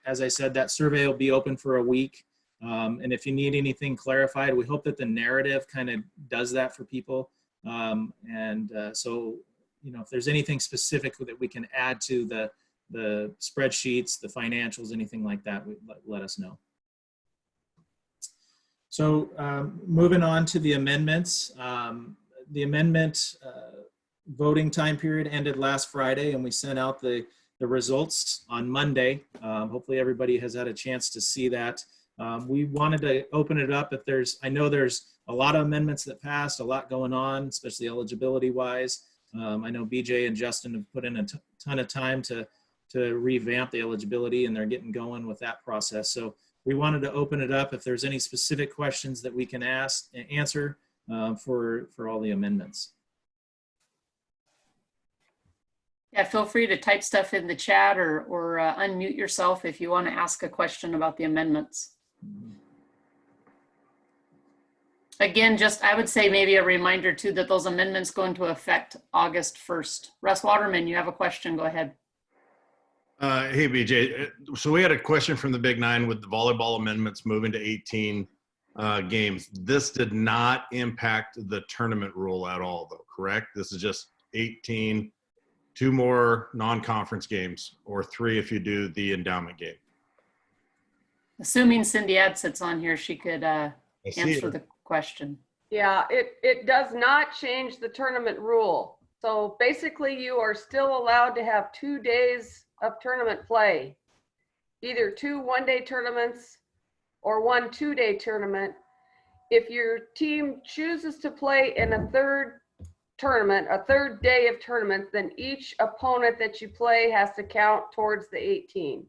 As I said, that survey will be open for a week, and if you need anything clarified, we hope that the narrative kind of does that for people. So, if there's anything specific that we can add to the spreadsheets, the financials, anything like that, let us know. So moving on to the amendments. The amendment voting time period ended last Friday, and we sent out the results on Monday. Hopefully everybody has had a chance to see that. We wanted to open it up I know there's a lot of amendments that passed, a lot going on, especially eligibility wise. I know BJ and Justin have put in a ton of time to revamp the eligibility, and they're getting going with that process. So we wanted to open it up if there's any specific questions that we can answer for all the amendments. Yeah, feel free to type stuff in the chat or unmute yourself if you want to ask a question about the amendments. Again, I would say maybe a reminder too that those amendments go into effect August 1st. Russ Waterman, you have a question, go ahead. Hey, BJ. So we had a question from the Big Nine with the volleyball amendments moving to 18 games. This did not impact the tournament rule at all, though, correct? This is just 18, 2 more non-conference games, or 3 if you do the endowment game. Assuming Cindy Adsit's on here, she could see answer her. the question. Yeah, it does not change the tournament rule. So basically you are still allowed to have 2 days of tournament play. Either 2 one-day tournaments or 1 2-day tournament. If your team chooses to play in a third tournament, a third day of tournament, then each opponent that you play has to count towards the 18.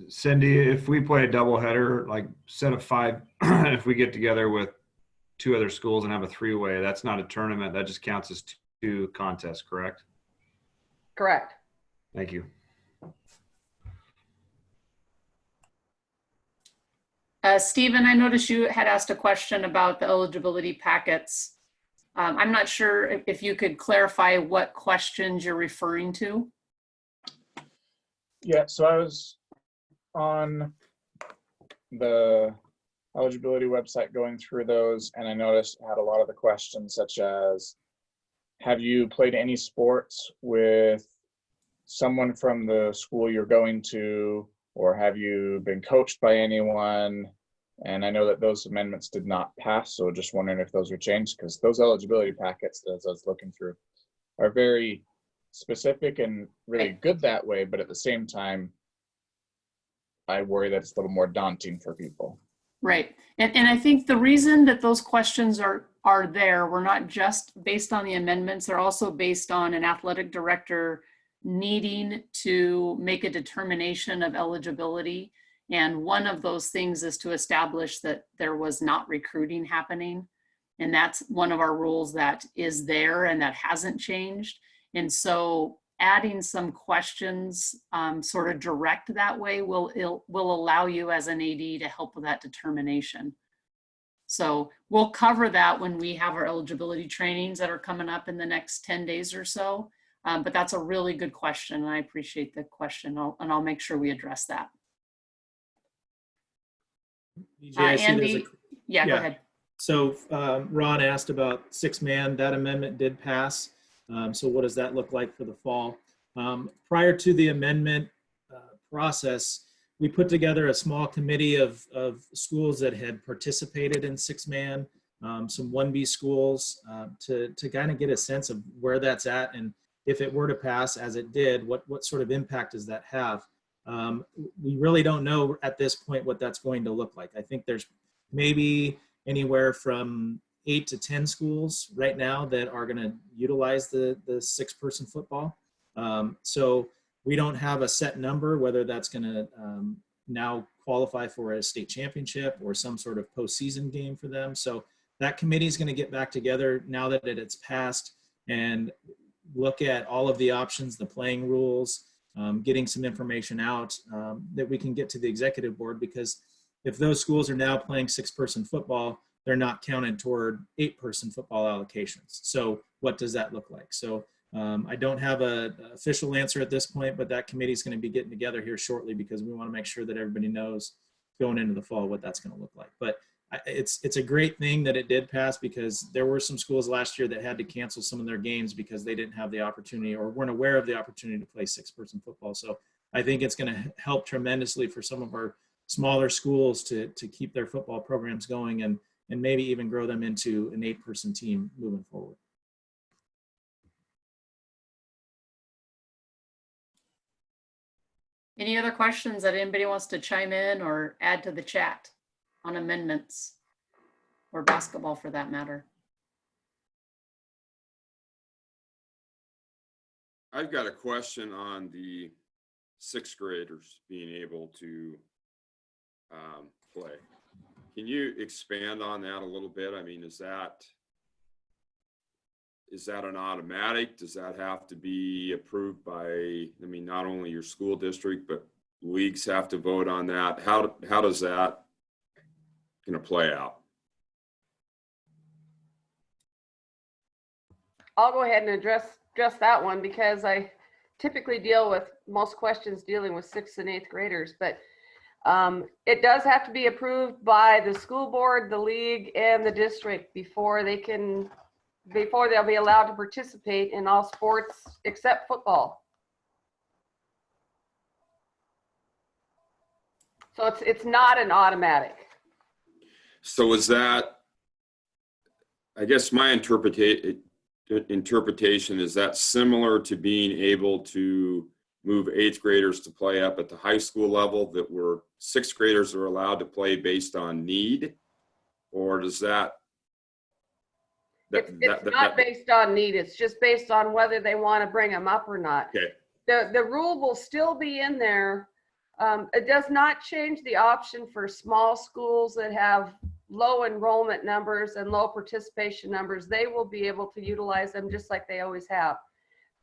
Cindy, if we play a doubleheader, like set of 5, if we get together with 2 other schools and have a 3-way, that's not a tournament. That just counts as 2 contests, correct? Correct. Thank you. Stephen, I noticed you had asked a question about the eligibility packets. I'm not sure if you could clarify what questions you're referring to. Yeah, so I was on the eligibility website going through those, and I noticed it had a lot of the questions such as, have you played any sports with someone from the school you're going to, or have you been coached by anyone? And I know that those amendments did not pass, so just wondering if those were changed, because those eligibility packets, as I was looking through, are very specific and really good that way, but at the same time, I worry that it's a little more daunting for people. Right. And I think the reason that those questions are there were not just based on the amendments, they're also based on an athletic director needing to make a determination of eligibility. And one of those things is to establish that there was not recruiting happening. And that's one of our rules that is there and that hasn't changed. And so adding some questions sort of direct that way will allow you as an AD to help with that determination. So we'll cover that when we have our eligibility trainings that are coming up in the next 10 days or so. But that's a really good question, and I appreciate the question, and I'll make sure we address that. Andy, yeah, go ahead. So Ron asked about 6-man. That amendment did pass. So what does that look like for the fall? Prior to the amendment process, we put together a small committee of schools that had participated in 6-man, some 1B schools, to kind of get a sense of where that's at, and if it were to pass as it did, what sort of impact does that have? We really don't know at this point what that's going to look like. I think there's maybe anywhere from 8 to 10 schools right now that are going to utilize the 6-person football. So we don't have a set number, whether that's going to now qualify for a state championship or some sort of postseason game for them. So that committee is going to get back together now that it's passed and look at all of the options, the playing rules, getting some information out that we can get to the executive board, because if those schools are now playing 6-person football, they're not counted toward 8-person football allocations. So what does that look like? So I don't have an official answer at this point, but that committee is going to be getting together here shortly, because we want to make sure that everybody knows going into the fall what that's going to look like. But it's a great thing that it did pass, because there were some schools last year that had to cancel some of their games because they didn't have the opportunity or weren't aware of the opportunity to play 6-person football. So I think it's going to help tremendously for some of our smaller schools to keep their football programs going and maybe even grow them into an 8-person team moving forward. Any other questions that anybody wants to chime in or add to the chat on amendments or basketball for that matter? I've got a question on the 6th graders being able to play. Can you expand on that a little bit? I mean, is that an automatic? Does that have to be approved by, I mean, not only your school district, but leagues have to vote on that? How does that going to play out? I'll go ahead and address that one, because I typically deal with most questions dealing with 6th and 8th graders, but it does have to be approved by the school board, the league, and the district before they'll be allowed to participate in all sports except football. So it's not an automatic. So is that, I guess my interpretation, is that similar to being able to move 8th graders to play up at the high school level, that were 6th graders are allowed to play based on need? Or does that? It's not based on need. It's just based on whether they want to bring them up or not. Okay. The rule will still be in there. It does not change the option for small schools that have low enrollment numbers and low participation numbers. They will be able to utilize them just like they always have.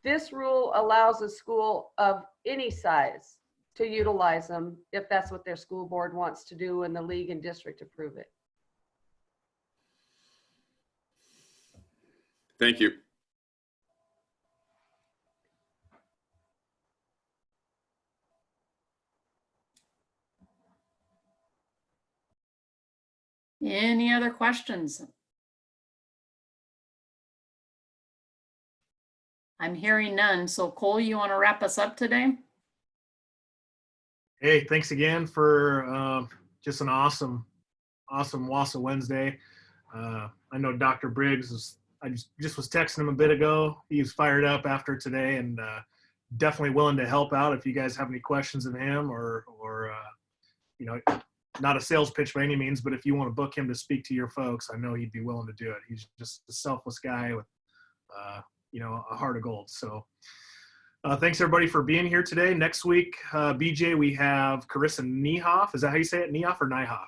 This rule allows a school of any size to utilize them if that's what their school board wants to do and the league and district approve it. Thank you. Any other questions? I'm hearing none. So Cole, you want to wrap us up today? Hey, thanks again for just an awesome WSSAAA Wednesday. I know Dr. Briggs I just was texting him a bit ago. He was fired up after today, and definitely willing to help out if you guys have any questions of him, or you know, not a sales pitch by any means, but if you want to book him to speak to your folks, I know he'd be willing to do it. He's just a selfless guy with you know, a heart of gold. So thanks everybody for being here today. Next week, BJ, we have Carissa Niehoff. Is that how you say it? Niehoff or Niehoff?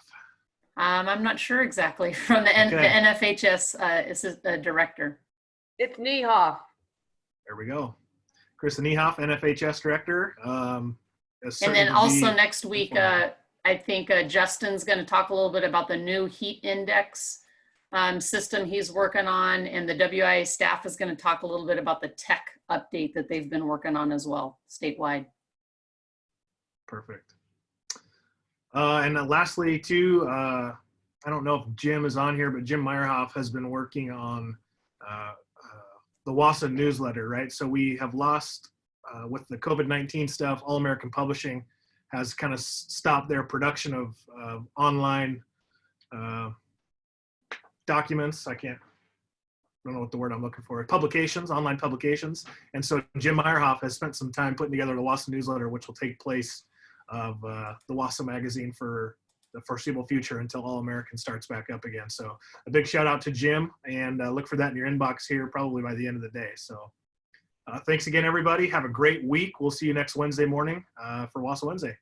I'm not sure exactly, from the NFHS director. It's Niehoff. There we go. Carissa Niehoff, NFHS director. And then also next week, I think Justin's going to talk a little bit about the new heat index system he's working on, and the WIA staff is going to talk a little bit about the tech update that they've been working on as well, statewide. Perfect. And then lastly, too, I don't know if Jim is on here, but Jim Meyerhoff has been working on the WSSAAA newsletter, right? So we have lost, with the COVID-19 stuff, All American Publishing has kind of stopped their production of online documents. I don't know what the word I'm looking for. Publications, online publications. And so Jim Meyerhoff has spent some time putting together the WSSAAA newsletter, which will take place of the WSSAAA magazine for the foreseeable future until All American starts back up again. So a big shout out to Jim, and look for that in your inbox here probably by the end of the day. So thanks again, everybody. Have a great week. We'll see you next Wednesday morning for WSSAAA Wednesday.